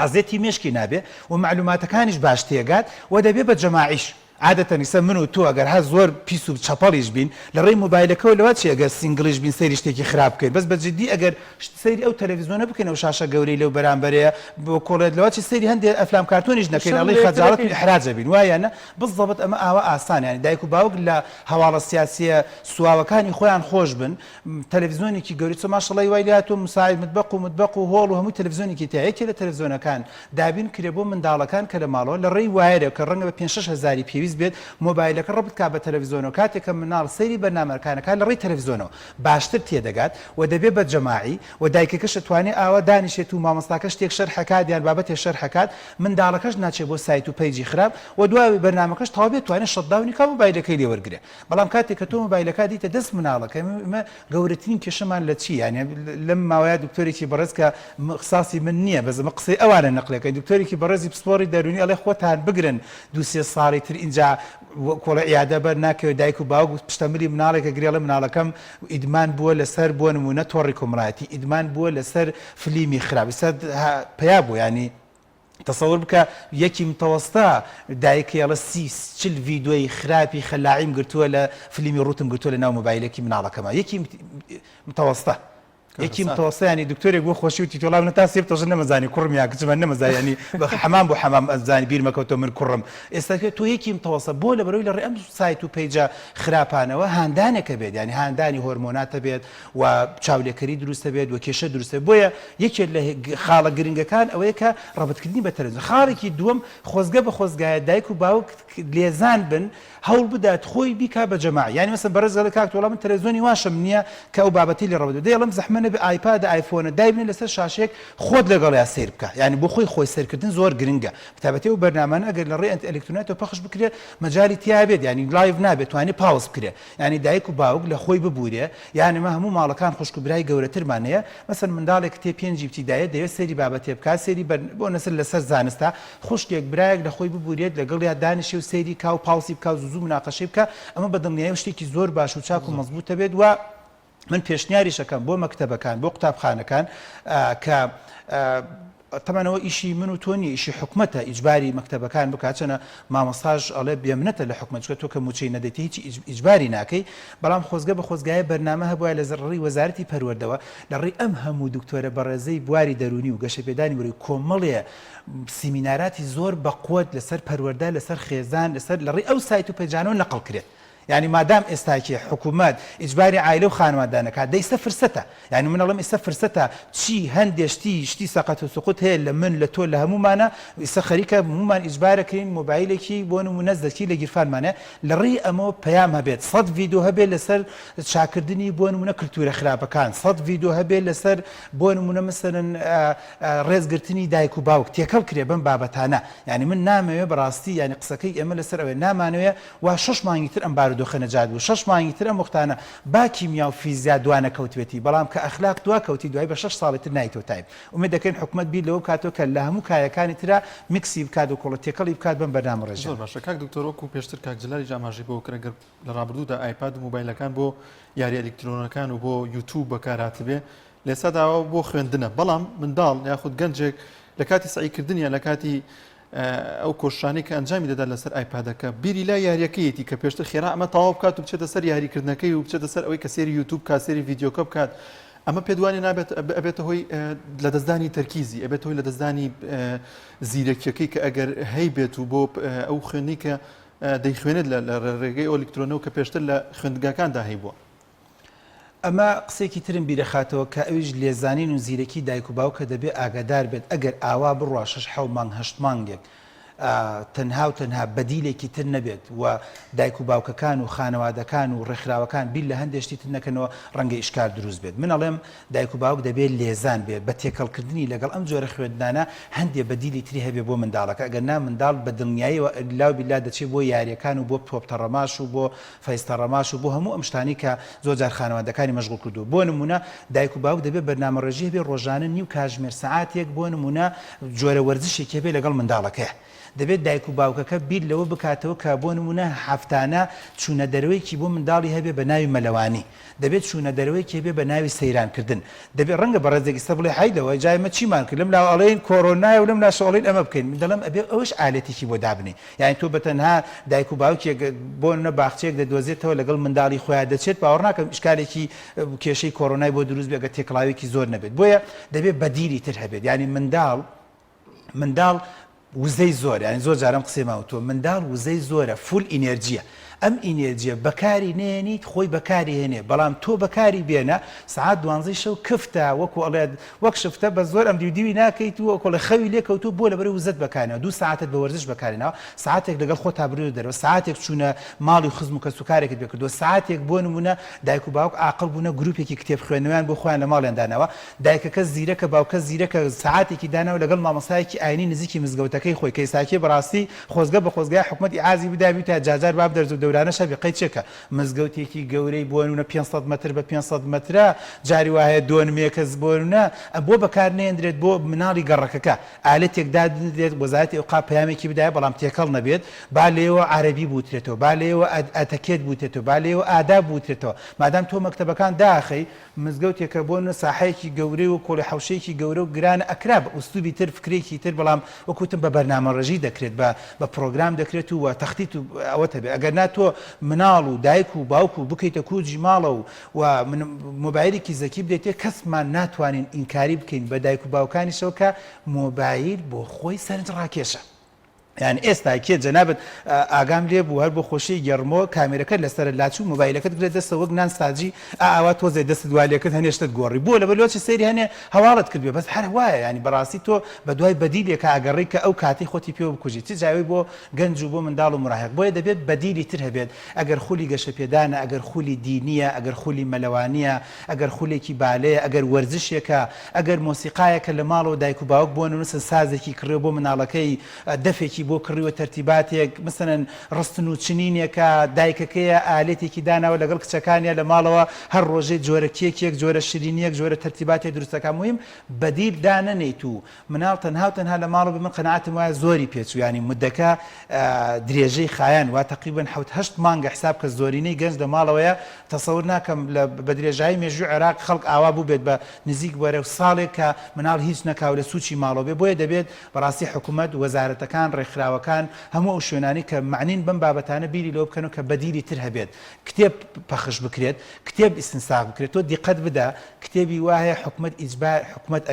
عەزێتی مێشکی نابێ و معلوماتەکانیش باش تێگات و دەبێ بە جەماعیش عادەتەن ئیسا من و تۆ ئەگەر هە زۆر پیس و چەپەڵیش بین لە ڕێی مۆبایلەکەەوە لەوە چی ئەگەر سینگلیش بین سەیری شتێکی خراپ بکەین بەس بەجددی ئەگەر سەیری ئەو تەلەڤیزۆنە بکەین ئەو شاشە گەورەی لەو بەرامبەرەیە بۆ کۆڵێت لەوە چی سەیری هەندێک ئەفلام کارتۆنیش نەکەین ئەڵی خەجاڵەت و ئیحراجە بین وایانە بزەبەت ئەمە ئاوا ئاسان یانی دایک و باوک لە هەواڵە سیاسیە سواوەکانی خۆیان خۆش بن تەلەڤیزۆنێکی گەوری چۆ ماشەڵی وای لاتۆ مساعد متبەق و هۆڵ و هەمووی تەلەڤیزۆنێکی تایەکی لە تەلەڤیزۆنەکان دابین کرێ بۆ منداڵەکان کە لە ماڵەوە لە ڕێی وایرە کە ڕەنگە بە 5-6 هەزاری پێویست پێویست بێت مۆبایلەکە ڕبت کا بە تەلەڤیزۆنەوە کاتێککە مناڵ سەیری بەرنامەکانەکە لە ڕێی تەلەڤیزۆنەوە باشتر تێدەگات و دەبێت بە جەماعی و دایکەکەش توانێت ئاوا دانیشێت و مامۆستاکە شتێک شەرحەکات یان بابەتێ شەرحەکات منداڵەکەش ناچێت بۆ سایت و پەیجی خراپ و دوای بەرنامەکەش تەواو بێت توانێت شەتداونی کا مۆبایلەکەی لێوەرگرێ بەڵام کاتێک کە تۆ مۆبایلەکە دیتە دەست مناڵەکە ئمە گەورەترین کێشەمان لە چی یانە لەم ماوەیە دکتۆرێکی بەڕێز کە قساسی من نییە بەزمە قسەی ئەوانە نەقلەکەی دکتۆرێکی بەڕێزی پسپۆری دەرونی ئەڵێ خۆتان بگرن دوسێ ساڵی تر اینجا کۆڵە ئیادە بەر ناکەوێت دایک و باوک و پشتەمەری مناڵێکە گرێڵە مناڵەکەم ئیدمان بووە لەسەر بۆ نمونە تۆڕی کۆمەڵایەتی ئیدمان بووە لەسەر فلیمی خراپی سەر پیا بوو ینی تصور بکە یەکی متەوەستا دایکێڵە 30 ڤیددیۆی خراپی خەلاعیم گرتووە لە فلیمی ڕوتم گرتووە لە ناو مۆبایلێکی مناڵەکەمە یەکی متەوەستا یەکی متەوەستانی دکتۆرێک بۆ خۆشی و تیتۆڵام نە تا سێ تۆژ نەمەزانی کوڕم یا کچمە نەمەزانی حەمام بۆ حەمام ئەزانی بیرمەکەوتە من کوڕم ئێستا تۆ یەکی متەوەسە بۆ لە بەرەوەی لە ڕێ ئەم سایت و پەیجە خراپانەوە هاندانێکە بێت ینی هاندانی هۆرمۆناتە بێت و چاولێکەری دروستە بێت و کێشە دروستە بۆیە یەکێک لە خاڵە گرنگەکان ئەوەیە کە ڕەبەتکردنی بە تەلەڤیزۆن خاڵێکی دووەم خۆزگە بە خۆزگایە دایک و باوک لێزان بن هەوڵ بدات خۆی بیکا بە جەماع ینی مەسەن بەڕێز کاک تۆڵە من تەلەڤیزۆنی واشم نییە کە ئەو بابەتی لێ ڕەوەدە دەیڵم زەحمەنە بە ئایپاد ئایفۆنە دایبنێ لەسەر شاشێک خۆت لەگەڵیا سیر بکە ینی بۆ خۆی سیرکردن زۆر گرنگە بتابەتی و بەرنامانە ئەگەر لە ڕێ ئەلکترۆنیاتەوە پەخش بکرێت مەجای تیابێت ینی لایڤ نابێت توانێت پاوز بکرێت ینی دایک و باوک لە خۆی ببوورێ یانی مە هەموو ماڵەکان خوشک و برای گەورەترمانەیە مەسەن منداڵێک تێ پێنجی بتیدایە دەوێت سەری بابەتێ بکات سەری بۆ نەسەر لەسەر زانستا خوشکێک برایەک لە خۆی ببوورێت لەگەڵ یا دانیشێ و سەیری کا و پاوسی بکە و زوو مناقەشەی بکە ئەمە بەدڵنیایی شتێکی زۆر باش و چاک و مەزبوطە بێت و من پێشنیاریشەکەم بۆ مەکتەبەکان بۆ قوتابخانەکان کە تەمانەوە ئیشی من و تۆنی ئیشی حکومەتە ئیجباری مەکتەبەکان بکاتچەنە مامۆستاژ ئەڵێ بێمنەتە لە حکومەتکە تۆ کە موچەی نەدەیت هیچ ئیجباری ناکەی بەڵام خۆزگە بە خۆزگایە بەرنامە هەبووە لە زەڕی وەزارەتی پەروەردەوە لە ڕێی ئەم هەموو دکتۆرە بەڕێزەی بواری دەرونی و گەشەپێدانی وەری کۆمەڵێ سیمیناراتی زۆر بەقوت لەسەر پەروەردە لەسەر خێزان لەسەر لە ڕێی ئەو سایت و پێجانەوە نەقڵ کرێت يعني مادام ئێستاکی حکوومەت ئیجباری عایلە و خانوادانەکە دەیسە فرسەتە یعنی منەڵم ئێستا فرسەتە چی هەندێشتی شتی سەقەت و سقوت هەیە لە من لە تۆ لە هەمومانە ئێستا خەریکە هەمومان ئیجبارەکەین مۆبایلێکی بۆ نمونە زەکی لە گیرفانمانە لە ڕێی ئەمەوە پەیام هەبێت 100 ڤیدیۆ هەبێت لەسەر چاکردنی بۆ نمونە کلتورە خراپەکان 100 ڤیدیۆ هەبێت لەسەر بۆ نمونە مثلن ڕێزگرتنی دایک و باوک تێکەڵ کرێ بم بابەتانە یعنی من نامەوێت بەڕاستی یعنی قسەکەی ئێمە لەسەر ئەوێ نامانەوێت وا 6 مانگی تر ئەم بارودۆخە نەجات بوو 6 مانگی تر ئەم وەختانە با کیمیا و فیزیا دوانە کەوتوێتی بەڵام کە ئەخلاق دوا کەوتی دوای بە 6 ساڵی تر نایتەوە تایب ئومێد دەکەین حکومەت بیر لەوە کاتەوە کە لە هەموو کایەکانی ترا میکسی بکات و کۆڵە تێکەڵی بکات بم بەرنامە ڕێژە زۆر باشە کاک دکتۆر وەکو پێشتر کاک جەلالی جاماژەی بۆ کرێگەر لە ڕابردوودا ئایپاد و مۆبایلەکان بۆ یاری ئەلکترۆنەکان و بۆ یوتیوب بەکارهاتبێ لێسا داوا بۆ خوێندنە بەڵام منداڵ یاخود گەنجێک لە کاتی سعیکردنیە لە کاتی ئەو کۆشانەی کە ئەنجامی دەدات لەسەر ئایپادەکە بیری لا یاریەکەیەتی کە پێشتر خێرا ئەمە تەواو بکات و بچێتە سەر یاریکردنەکەی و بچێتە سەر ئەوەی کە سێری یوتیوب کا سێری ڤیدیۆکە بکات ئەمە پێدوانی نابێت ئەبێتە هۆی لە دەستدانی تەرکیزی ئەبێت هۆی لە دەستدانی زیرەکیەکەی کە ئەگەر هەی بێت و بۆ ئەو خوێنی کە دەیخوێنێت لە ڕێگەی ئۆلکترۆنەوە کە پێشتر لە خوێندگاکاندا هەی بووە. ئەمە قسێکی ترم بیرەخاتەوە کە ئەویش لێزانین و زیرەکی دایک و باوکە دەبێت ئاگادار بێت ئەگەر ئاوا بڕوا 6 مانگ 8 مانگێک تەنها و تەنها بەدیلێکی تر نەبێت و دایک و باوکەکان و خانەوادەکان و ڕێکخراوەکان بیل لە هەندێشتی تر نەکەنەوە ڕەنگە ئیشکار دروست بێت من ئەڵێم دایک و باوک دەبێت لێزان بێت بە تێکەڵکردنی لەگەڵ ئەم جۆرە خوێندانە هەندێ بەدیلی تری هەبێ بۆ منداڵەکە ئەگەر نا منداڵ بە دڵنیاییەوە لاو بیلا دەچێت بۆ یاریەکان و بۆ تۆپتەڕەماش و بۆ فەیستەڕەماش و بۆ هەموو ئەم شتانی کە زۆر جار خانەوادەکانی مەشغوڵ کردو بۆ نمونە دایک و باوک دەبێت بەرنامەڕێژی هەبێت ڕۆژانە نیو کاتژمێر سەعاتێک بۆ نمونە جۆرە وەرزشێکی هەبێت لەگەڵ منداڵەکەی دەبێت دایک و باوکەکە بیر لەوە بکاتەوە کە بۆ نمونە هەفتانە چوونە دەرەوەیکی بۆ منداڵی هەبێ بە ناوی مەلەوانی دەبێت چوونە دەرەوەیکی هەبێ بە ناوی سەیرانکردن دەبێت ڕەنگە بە ڕێزێکی سە بڵێ حیدەوە جایمە چیمان کرد لەم لاو ئەڵێن کۆرۆنای و لەم ناشۆڵین ئەمە بکەین من دەڵێم ئەبێ ئەوش ئالەتێکی بۆ دابنێ یعنی تۆ بەتەنها دایک و باوکێک بۆ نە باخچێک دەدۆزێتەوە لەگەڵ منداڵی خۆیان دەچێت باوەڕ ناکەم ئیشکالێکی کێشەی کۆرۆنای بۆ دروست بێت ئەگەر تێکڵاوێکی زۆر نەبێت بۆیە دەبێت بەدیری تر هەبێت یعنی منداڵ وزەی زۆر یعنی زۆر جارم قسەی ماوتۆ منداڵ وزەی زۆرە فول ئینێرجیە ئەم ئینێرجیە بەکاری نێنیت خۆی بەکاری هێنێ بەڵام تۆ بەکاری بێنە سعات 12 شەو کفتە وەکو ئەڵێ وەک شفتە بە زۆر ئەم دیودیوی ناکەیت و کۆڵە خەوی لێکەوتو بۆ لەبەر وزت بەکارێنەوە 2 ساعتت بە وەرزش بەکارێنەوە ساعتێک لەگەڵ خۆ تابرو دەرەوە ساعتێک چوونە ماڵی خزم و کەسوکارێکت بکردو ساعتێک بۆ نمونە دایک و باوک عاقڵ بوونە گروپێکی کتێب خوێنەوەیان بۆ خۆیان لە ماڵیان دانەوە دایکەکە زیرەکە باوکە زیرەکە ساعتێکی داناوە لەگەڵ مامۆستایەکی ئاینی نزیکی مزگەوتەکەی خۆی کەیساکێ بەڕاستی خۆزگە بە خۆزگای حکومەتی ئازی بدابی تا جاجار باب دەرز و دەورانە شەبی قەی چێکە مزگەوتێکی گەورەی بۆ نمونە 500 متر بە 500 مترە جاری وایە دۆنمێکەس بۆ نمونە بۆ بەکار نێنرێت بۆ مناڵی گەڕەکەەکە ئالەتێک دادرێت وەزارەتی ئەوقاف پەیامێکی بدایە بەڵام تێکەڵ نەبێت با لێوە عەرەبی بوترێتەوە با لێوە ئەتەکێت بوتێتەوە با لێوە ئاداب بوترێتەوە مادام تۆ مەکتەبەکان داخەی مزگەوتێکە بۆ ساحەیەکی گەورەی و کۆڵی حوشەیەکی گەورە و گرانە ئەکرا بە ئوستوبی تر فکرێکی تر بەڵام وەکوتم بە بەرنامەڕێژی دەکرێت بە پرۆگرام دەکرێت و تەختیت و ئەوەتە بێ ئەگەر ناتۆ مناڵ و دایک و باوک و بکەیتە کوجی ماڵە و مۆبایلێکی زەکی بدەیتێ کەسمان ناتوانین ئینکاری بکەین بە دایک و باوکانیشەوە کە مۆبایل بۆ خۆی سەرنج ڕاکێشە یان ئێستا کێ جەنابەت ئاگام لێ بوو هەر بۆ خۆشی گەڕمەوە کامێرەکە لەسەر لاچوو مۆبایلەکەت گرێت دەستە وەک نان ساجی ئاوا تۆزێ دەست دوالەکەت هەنێشتت گۆڕی بۆ لە بەلۆچی سەیری هەنێ هەواڵت کردوێ بەس هەر وایە ینی بەڕاستی تۆ بە دوای بەدیلێکە ئاگەڕی کە ئەو کاتی خۆتی پێوە بکوژی چ جاوی بۆ گەنج و بۆ منداڵ و مراهق بۆیە دەبێت بەدیلی تر هەبێت ئەگەر خولی گەشەپێدانە ئەگەر خولی دینیە ئەگەر خولی مەلەوانیە ئەگەر خولێکی بالەیە ئەگەر وەرزشێکە ئەگەر مۆسیقایەکە لە ماڵەوە دایک و باوک بۆ نووسن سازێکی کڕێ بۆ مناڵەکەی دەفێکی بۆ کڕیوە تەرتیباتێک مثلەن ڕستن و چنینێکە دایکەکەیە ئالێتێکی داناوە لەگەڵ کچەکانیە لە ماڵەوە هەر ڕۆژێ جۆرە کێکێک جۆرە شیرینیەک جۆرە تەرتیباتی دروستەکە مهم بەدیل دانەنیت و مناڵ تەنها لە ماڵەوە من قەناعەتم وایە زۆری پێچوو ینی مدەکە درێژەی خایەن وا تقریباً 7-8 مانگە حساب کە زۆرینەی گەنج لە ماڵەوەیە تەسەور ناکەم بە درێژایی مێژووی عێراق خەڵک ئاوا بوو بێت بە نزیک وەرە و ساڵێک کە مناڵ هیچ نەکاو لە سوچی ماڵەوە بێ بۆیە دەبێت بەڕاستی حکوومەت وەزارەتەکان ڕێکخراوەکان هەموو ئەو شوێنانی کە معنین بەم بابەتانە بیری لەوە بکەن و کە بەدیلی تر هەبێت کتێب پەخش بکرێت کتێب ئیستنساخ بکرێت تۆ دیقەت بدە کتێبی وایە حکومەت ئیجبار حکومەت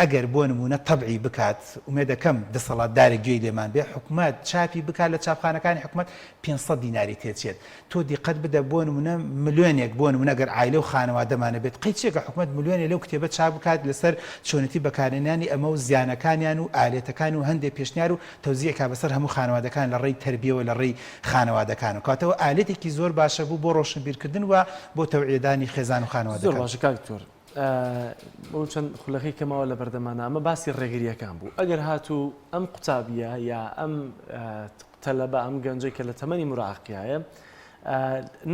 ئەگەر بۆ نمونە تەبعی بکات ومێدەکەم دەسەڵاتدارێک گوێی لێمان بێ حکومەت چاپی بکات لە چاپخانەکانی حکومەت 500 دیناری تێچێت تۆ دیقەت بدە بۆ نمونە ملیۆنێک بۆ نمونە ئەگەر عایلە و خانەوادەمانە بێت قەیچێکە حکومەت ملیۆنێ لەو کتێبە چاپ بکات لەسەر چۆنەتی بەکارهێنانی ئەمە و زیانەکانیان و ئالێتەکان و هەندێک پێشنیار و تەوزیعکا بەسەر هەموو خانەوادەکان لە ڕێی تربیەوە لە ڕێی خانەوادەکان و کاتەوە ئالێتێکی زۆر باشە بوو بۆ ڕۆشنبیرکردن و بۆ تەوعیێدانی خێزان و خانەوادەکان زۆر باشە کاکتۆر بۆ چەند خولەکەی کەماوە لە بەردەمانە ئەمە باسی ڕێگریەکان بوو ئەگەر هاتوو ئەم قوتابیە یا ئەم تەلەبە ئەم گەنجەی کە لە تەمەنی مراهقیایە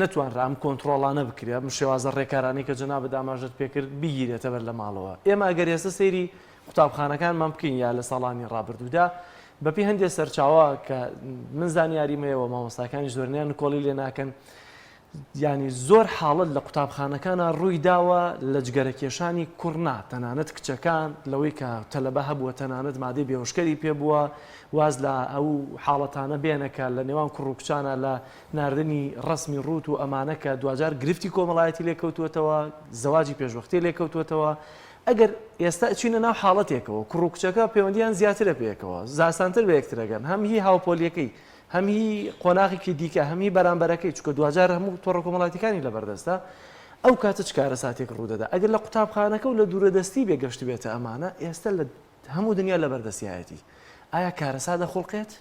نەتوانرا ئەم کۆنتترۆڵانە بکرێ بم شێوازە ڕێکارانی کە جەنابەت ئاماژەت پێکرد بگیرێتە بەر لە ماڵەوە ئێمە ئەگەر ئێستا سەیری قوتابخانەکانمان بکەین یا لە ساڵانی ڕابردوودا بەپی هەندێک سەرچاوە کە من زانیاریمەوە مامۆستاکانی زۆرنیان کۆڵی لێ ناکەن ینی زۆر حاڵت لە قوتابخانەکانە ڕووی داوە لە جگەرە کێشانی کوڕنا تەنانەت کچەکان لەوەی کە تەلەبە هەبووە تەنانەت مادەی بێهۆشکەری پێبووە واز لە ئەو حاڵەتانە بێنەکە لە نێوان کوڕ و کچانە لە ناردنی ڕسمی ڕوت و ئەمانەکە دوجار گرفتی کۆمەڵایەتی لێکەوتوێتەوە زەواجی پێشوەختی لێکەوتوێتەوە ئەگەر ئێستا چینە ناو حاڵەتێکەوە کوڕ و کچەکە پەیوەندیان زیاترە پێیەکەوە زاسانتر بە یەکترەگەن هەم هی هاوپۆلیەکەی هەمی قۆناغێکی دیکە هەمی بەرامبەرەکەی چکە دوجار هەموو تۆڕە کۆمەڵاتیەکانی لەبەردەستە ئەو کاتە چ کارە ساتێک ڕوودەدا ئەگەر لە قوتابخانەکە و لە دوورەدەستی بێگەشت بێتە ئەمانە ئێستا لە هەموو دنیا لەبەردەستیایەتی ئایا کارەسا دەخۆڵقێت؟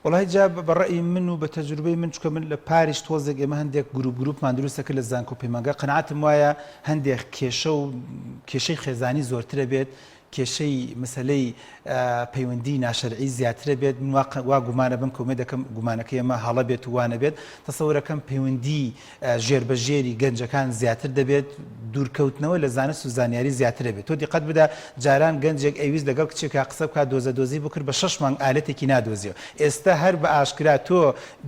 وڵای جا بەڕێی من و بە تەجروبەی من چکە من لە پاریش تۆزێک ئێمە هەندێک گروپمان دروستەکە لە زانکۆ پەیمانگە قەناعەتم وایە هەندێک کێشە و کێشەی خێزانی زۆرترە بێت کێشەی مەسەلەی پەیوەندی ناشەرعی زیاترە بێت وا گومانە بم کۆمێ دەکەم گومانەکە ئێمە هەڵە بێت و وانە بێت تەسەورەکەم پەیوەندی ژێربەژێری گەنجەکان زیاتر دەبێت دوورکەوتنەوە لە زانست و زانیاری زیاترە بێت تۆ دیقەت بدە جاران گەنجێک ئەویست لەگەڵ کچێکا قسە بکات دۆزەدۆزی بکرد بە 6 مانگ ئالەتێکی نادۆزیەوە ئێستا هەر بە ئاشکرا تۆ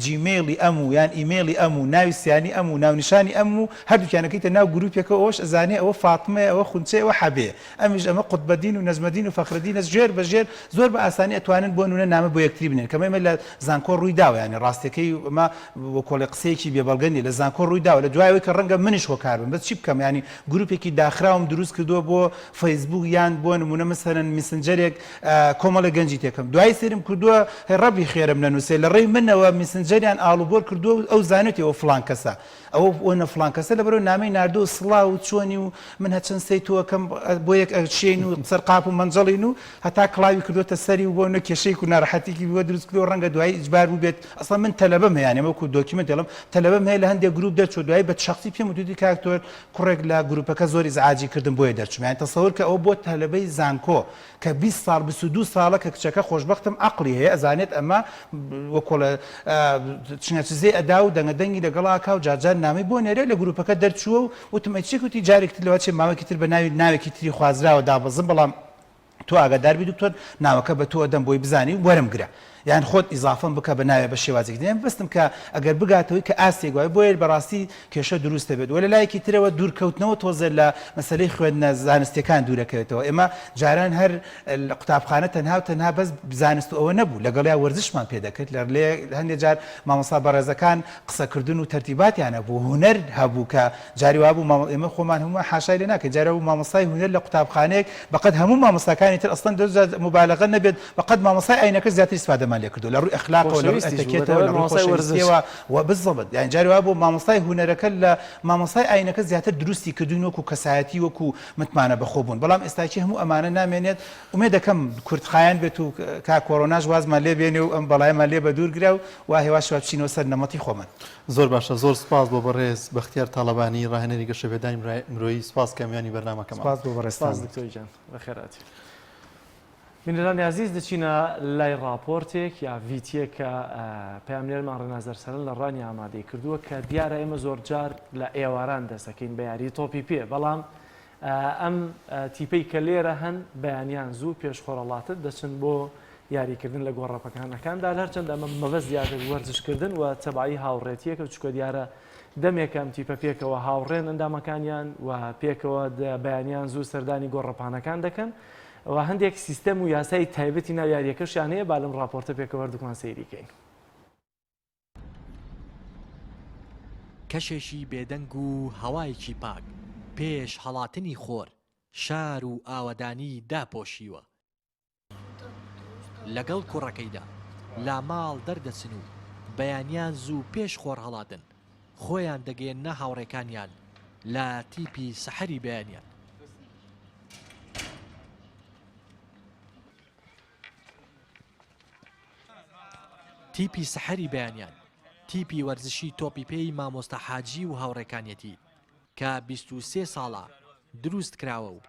جیمێڵی ئەم و یان ئیمێڵی ئەم و ناوی سیانی ئەم و ناونیشانی ئەم و هەردووکیانەکەیتە ناو گروپێکە ئەوش ئەزانێ ئەوە فاتمە ئەوە خونچێ ئەوە حەبێ ئەمیش ئەمە قوتبەدین و نەزمەدین و فەخردینە ژێر بەژێر زۆر بە ئاسانی ئەتوانن بۆ نونە نامە بۆ یەکتری بنێن کەمەمە لە زانکۆ ڕووی داوە ینی ڕاستەکەی ئەمە بۆ کۆڵی قسەیەکی بێبەڵگەنی لە زانکۆ ڕووی داوە لە دوایەوەی کە ڕەنگە منیش هۆکار بم بەس چی بکەم ینی گروپێکی داخراوم دروست کردووە بۆ فەیسبوک یان بۆ نمونە مەسەرەن میسنجەرێک کۆمەڵە گەنجی تێکم دوای سرم کردووە ڕەبی خێرم نەنووسێ لە ڕێی منەوە میسنجەریان ئاڵوبۆر کردووە ئەو زانێتەوە فلان کەسە ئەوە ئۆنە فلان کەسە لەبەرەوە نامەی ناردۆ و سڵاو و چۆنی و من هەچەند سەیتۆکەم بۆ یەک شێن و سەر قاپ و منجەڵین و هەتا کڵاوی کردوتە سەری و بۆ نە کێشەیەک و ناڕەحەتێکی بووە دروست کردو ڕەنگە دوای ئیجبار بوو بێت ئەسڵا من تەلەبەم هەیە یانێ وەکو دۆکیمنت دەڵم تەلەبەم هەیە لە هەندێک گروپ دەرچوە دوای بە شخصی پێم وتوتی کاکتۆر کوڕێک لە گروپەکە زۆر ئیزعاجی کردم بۆیە دەرچوم یان تەسەوور کە ئەوە بۆ تەلەبەی زانکۆ کە 20 ساڵ 22 ساڵە کە کچەکە خۆشبەختم عەقڵی هەیە ئەزانێت ئەمە وەکۆڵە چنەچزێ ئەدا و دەنگەدەنگی لەگەڵاکا و جارجار نامی بۆ نێرە لە گروپەکە دەرچووە و وتم چێک وتی جارێکتر لەوە چێ ماوەکی تر بە ناوی ناوێکی تری خوازراوە دابەزم بەڵام تۆ ئاگادار بی دکتۆر ناوەکە بە تۆ دەم بۆی بزانی وەرم گرە یان خۆت ئیزافم بکە بە ناوێ بە شێوازێک دێن بستم کە ئەگەر بگاتەوەی کە ئاستێک وای بۆیە بەڕاستی کێشە دروستە بێت وە لە لایەکی ترەوە دوورکەوتنەوە تۆزە لە مەسلەی خوێندنە زانستیەکان دوورەکەوێتەوە ئێمە جاران هەر لە قوتابخانە تەنها و تەنها بەس زانست ئەوە نەبوو لەگەڵیا وەرزشمان پێ دەکرد لە هەندێک جار مامۆستا بەڕێزەکان قسەکردن و تەرتیباتیانە بوو هونەر هەبوو کە جاری وا بوو ئێمە خۆمان هەموو حاشای لێ ناکەین جارە بوو مامۆستای هونەر لە قوتابخانەیەک بەقەد هەموو مامۆستاکانی تر ئەسڵەن دەست مبالغە نەبێت بەقەد مامۆستای ئاینەکە زیاتر ئیسفادەمان لێ کردو لە ڕووی ئەخلاقەوە لە ڕووی ئەتیکێتەوە لە ڕووی خۆشەویستیەوە و بالضبط یان جاری وا بوو مامۆستای هونەرەکە لە مامۆستای ئاینەکە زیاتر دروستی کردوین وەکو کەسایەتی وەکو متمانە بەخۆبوون بەڵام ئێستاکی هەموو ئەمانە نامێنێت ومێ دەکەم کورتخایەن بێت و کا کۆڕۆناژ وازمان لێ بێنێ و ئەم بەڵایەمان لێ بە دوور گرا و وا هێواش بچینەوە سەر نەمەتی خۆمان زۆر باشە زۆر سپاس بۆ بەڕێز بەختیار تاڵەبانی ڕاهێنەری گەشەبێدانی مرۆیی سپاس کامیانی بەرنامەکەمان سپاس بۆ بەڕێستان دکتۆر جان بەخێراتی بینەرانی عزیز دەچینە لای راپۆرتێک یا ڤیتیە کە پاملێرمان ڕەنازەر سەرن لە ڕانی ئامادەی کردووە کە دیارە ئێمە زۆر جار لە ئێواران دەسەکەین بە یاری تۆپی پێ بەڵام ئەم تیپەی کە لێرە هەن بەیانیان زوو پێشخۆڕەڵاتت دەچن بۆ یاریکردن لە گۆڕەپەکانەکاندا هەرچەندە ئەمە مەبەست زیاتر وەرزشکردن و تەبایی هاوڕێتیەکە چکە دیارە دەمێکم تیپە پێکەوە هاوڕێن ئەندامەکانیان و پێکەوە بەیانیان زوو سەردانی گۆڕەپانەکان دەکەن و هەندێک سیستەم و یاسای تایبەتی ناو یاریەکەشیان هەیە با لەم راپۆرتە پێکەوە دوکمان سەیریکەین کەشێکی بێدەنگ و هەوایەکی پاک پێش هەڵاتنی خۆر شار و ئاوەدانی داپۆشیوە لەگەڵ کوڕەکەیدا لا ماڵ دەردەچن و بەیانیان زوو پێش خۆر هەڵاتن خۆیان دەگەێنە هاوڕێکانیان لە تیپی سەحەری بەیانیان تیپی سەحەری بەیانیان تیپی وەرزشی تۆپی پێی مامۆستا حاجی و هاوڕێکانیەتی کە 23 ساڵە دروست کراوە و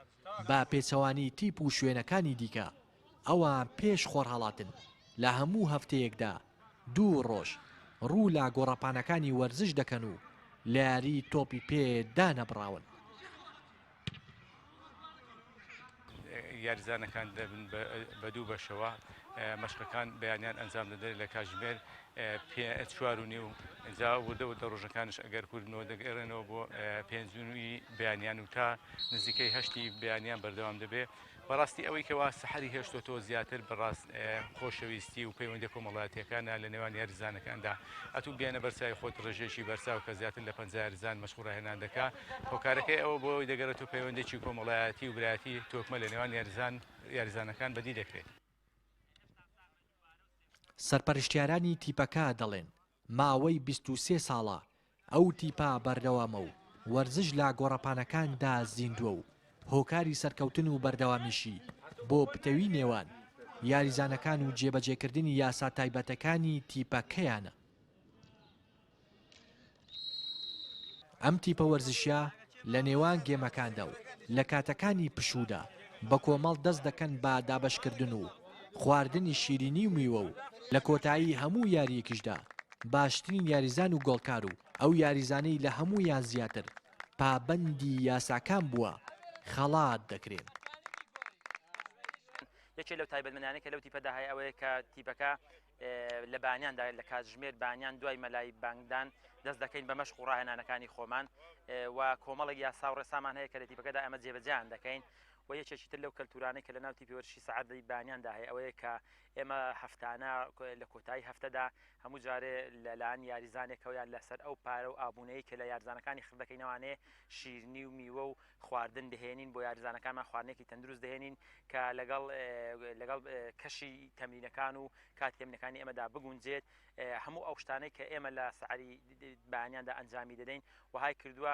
با پێچەوانی تیپ و شوێنەکانی دیکە ئەوان پێش خۆر هەڵاتن لە هەموو هەفتەیەکدا 2 ڕۆژ ڕوو لا گۆڕەپانەکانی وەرزش دەکەن و لە یاری تۆپی پێ دانەبراون یاریزانەکان دەبن بە دوو بەشەوە مەشقەکان بەیانیان ئەنجام دەدەن لە کاتژمێر 4:30 و ئەجا وردە ڕۆژەکانش ئەگەر کوردنەوە دەگەڕێنەوە بۆ 5 بەیانیان و تا نزیکەی 8 بەیانیان بەردەوام دەبێت بەڕاستی ئەوەی کەوا سەحەری هێشتۆتەوە زیاتر بەڕاست خۆشەویستی و پەیوەندی کۆمەڵایەتیەکانە لە نێوان یاریزانەکاندا ئەتوو بیانە بەرچای خۆت ڕێژێکی بەرچاو کە زیاتر لە 50 یاریزان مەشغوڵ هێنان دەکات هۆکارەکەی ئەوە بۆی دەگەڕێت و پەیوەندێکی کۆمەڵایەتی و برایەتی تۆکمە لە نێوان یاریزانەکان بەدی دەکرێت سەرپەرشتیارانی تیپەکە دەڵێن ماوەی 23 ساڵە ئەو تیپا بەردەوامە و وەرزش لە گۆڕەپانەکاندا زیندووە و هۆکاری سەرکەوتن و بەردەوامیشی بۆ پتەوی نێوان یاریزانەکان و جێبەجێکردنی یاسا تایبەتەکانی تیپەکەیانە ئەم تیپە وەرزشیە لە نێوان گێمەکاندا و لە کاتەکانی پشوودا بە کۆمەڵ دەست دەکەن بە دابەشکردن و خواردنی شیرینی و میوە و لە کۆتایی هەموو یاریەکیشدا باشترین یاریزان و گۆڵکار و ئەو یاریزانەی لە هەموو یان زیاتر پابەندی یاساکان بووە خەڵات دەکرێن یەکێ لەو تایبەتمەندانەی کە لەو تیپەدا هەیە ئەوەیە کە تیپەکە لە بانیاندا لە کاتژمێر بانیان دوای مەلای بانگدان دەست دەکەین بە مەشق و ڕاهێنانەکانی خۆمان و کۆمەڵێک یاسا و ڕێسامان هەیە کە لە تیپەکەدا ئەمە جێبەجیان دەکەین و یەکێکی تر لەو کەلتورانەی کە لە ناو تیپی وەرزشی سەعادی بەیانیاندا هەیە ئەوەیە کە ئێمە هەفتانە لە کۆتایی هەفتەدا هەموو جارێ لەلایەن یاریزانێکەوە یان لەسەر ئەو پارە و ئابوونەیە کە لە یاریزانەکانی خردەکەینەوانەیە شیرنی و میوە و خواردن دەهێنین بۆ یاریزانەکانمان خواردنێکی تەندروست دەهێنین کە لەگەڵ کەشی تەمرینەکان و کاتی تەمرینەکانی ئێمەدا بگونجێت هەموو ئەو شتانەی کە ئێمە لە سەعری بەیانیاندا ئەنجامی دەدەین وهای کردووە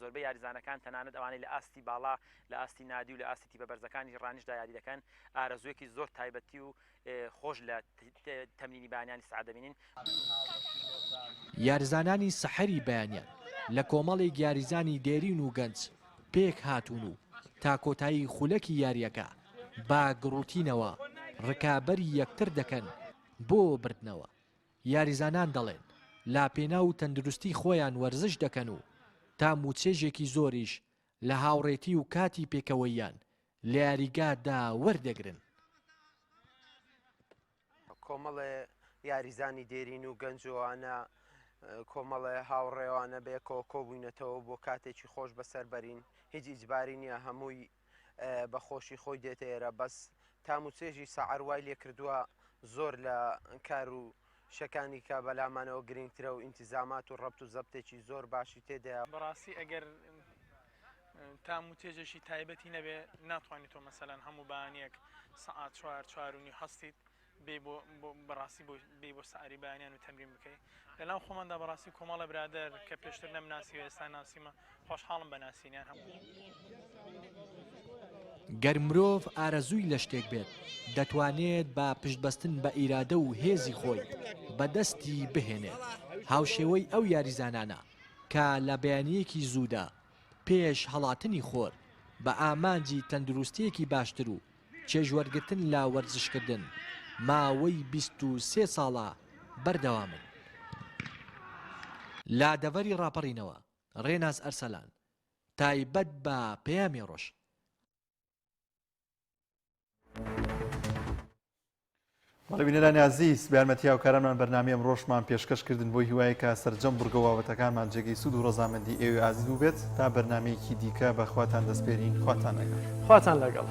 زۆربەی یاریزانەکان تەنانەت ئەوانەی لە ئاستی باڵا لە ئاستی نادی و لە ئاستی تیپە بەرزەکانی ڕانیشدا یاری دەکەن ئارەزوویەکی زۆر تایبەتی و خۆش لە تەمرینی بەیانیانی سەعات دەبینین. یاریزانانی سەحەری بەیانیان لە کۆمەڵی یاریزانی دێرین و گەنج پێک هاتوون و تا کۆتایی خولەکی یاریەکە با گڕوتینەوە ڕکابەری یەکتر دەکەن بۆ بردنەوە. یاریزانان دەڵێن لاپێنا و تەندروستی خۆیان وەرزش دەکەن و تا موچێژێکی زۆریش لە هاوڕێتی و کاتی پێکەوەیان لە یاریگادا وەردەگرن. کۆمەڵێ یاریزانی دێرین و گەنجوانە کۆمەڵێ هاوڕێوانە بێکەوە کۆبووینەتەوە بۆ کاتێکی خۆش بەسەربەرین هیچ ئیجباری نییە هەمووی بەخۆشی خۆی دێتە ئێرە بەس تاموچێژی سەعەر وای لێ کردووە زۆر لە کار و شەکانی کە بەلامانەوە گرنگترە و ئینتیزامات و ڕەبت و زەبتێکی زۆر باشی تێدایە. بەڕاستی ئەگەر تاموچێژێکی تایبەتی نەبێ ناتوانیت تۆ مەسەلەن هەموو بەیانیەک سەعات 4:30 هەستیت بەڕاستی بێ بۆ سەعری بەیانیان و تەمرین بکەیت. لەناو خۆماندا بەڕاستی کۆمەڵە برادەر کە پێشتر نەمناسی و ئێستا ناسیمە خۆشحاڵم بە ناسینیان هەموو. گەر مرۆڤ ئارەزووی لە شتێک بێت دەتوانێت بە پشتبەستن بە ئیرادە و هێزی خۆی بەدەستی بهێنێت. هاوشێوەی ئەو یاریزانانە کە لە بەیانیەکی زوودا پێش هەڵاتنی خۆر بە ئامانجی تەندروستیەکی باشتر و چێژوەرگتن لە وەرزشکردن ماوەی 23 ساڵە بەردەوامن. لا دەڤەری ڕاپەڕینەوە ڕێناز ئەرسەلان تایبەت بە پەیامی ڕۆژ. بەڵێبینەرانی عزیز بە یارمەتیە و کارانمان بەرنامەی ئەم ڕۆژمان پێشکەشکردن بۆ هیوایەکە سەرجەم بورگە و بابەتەکانمان جێگەی سوود و ڕەزامەندی ئێوە ئازیز بوو بێت تا بەرنامەیەکی دیکە بەخواتان دەستپێرین خواتان لەگەڵ. خواتان لەگەڵ.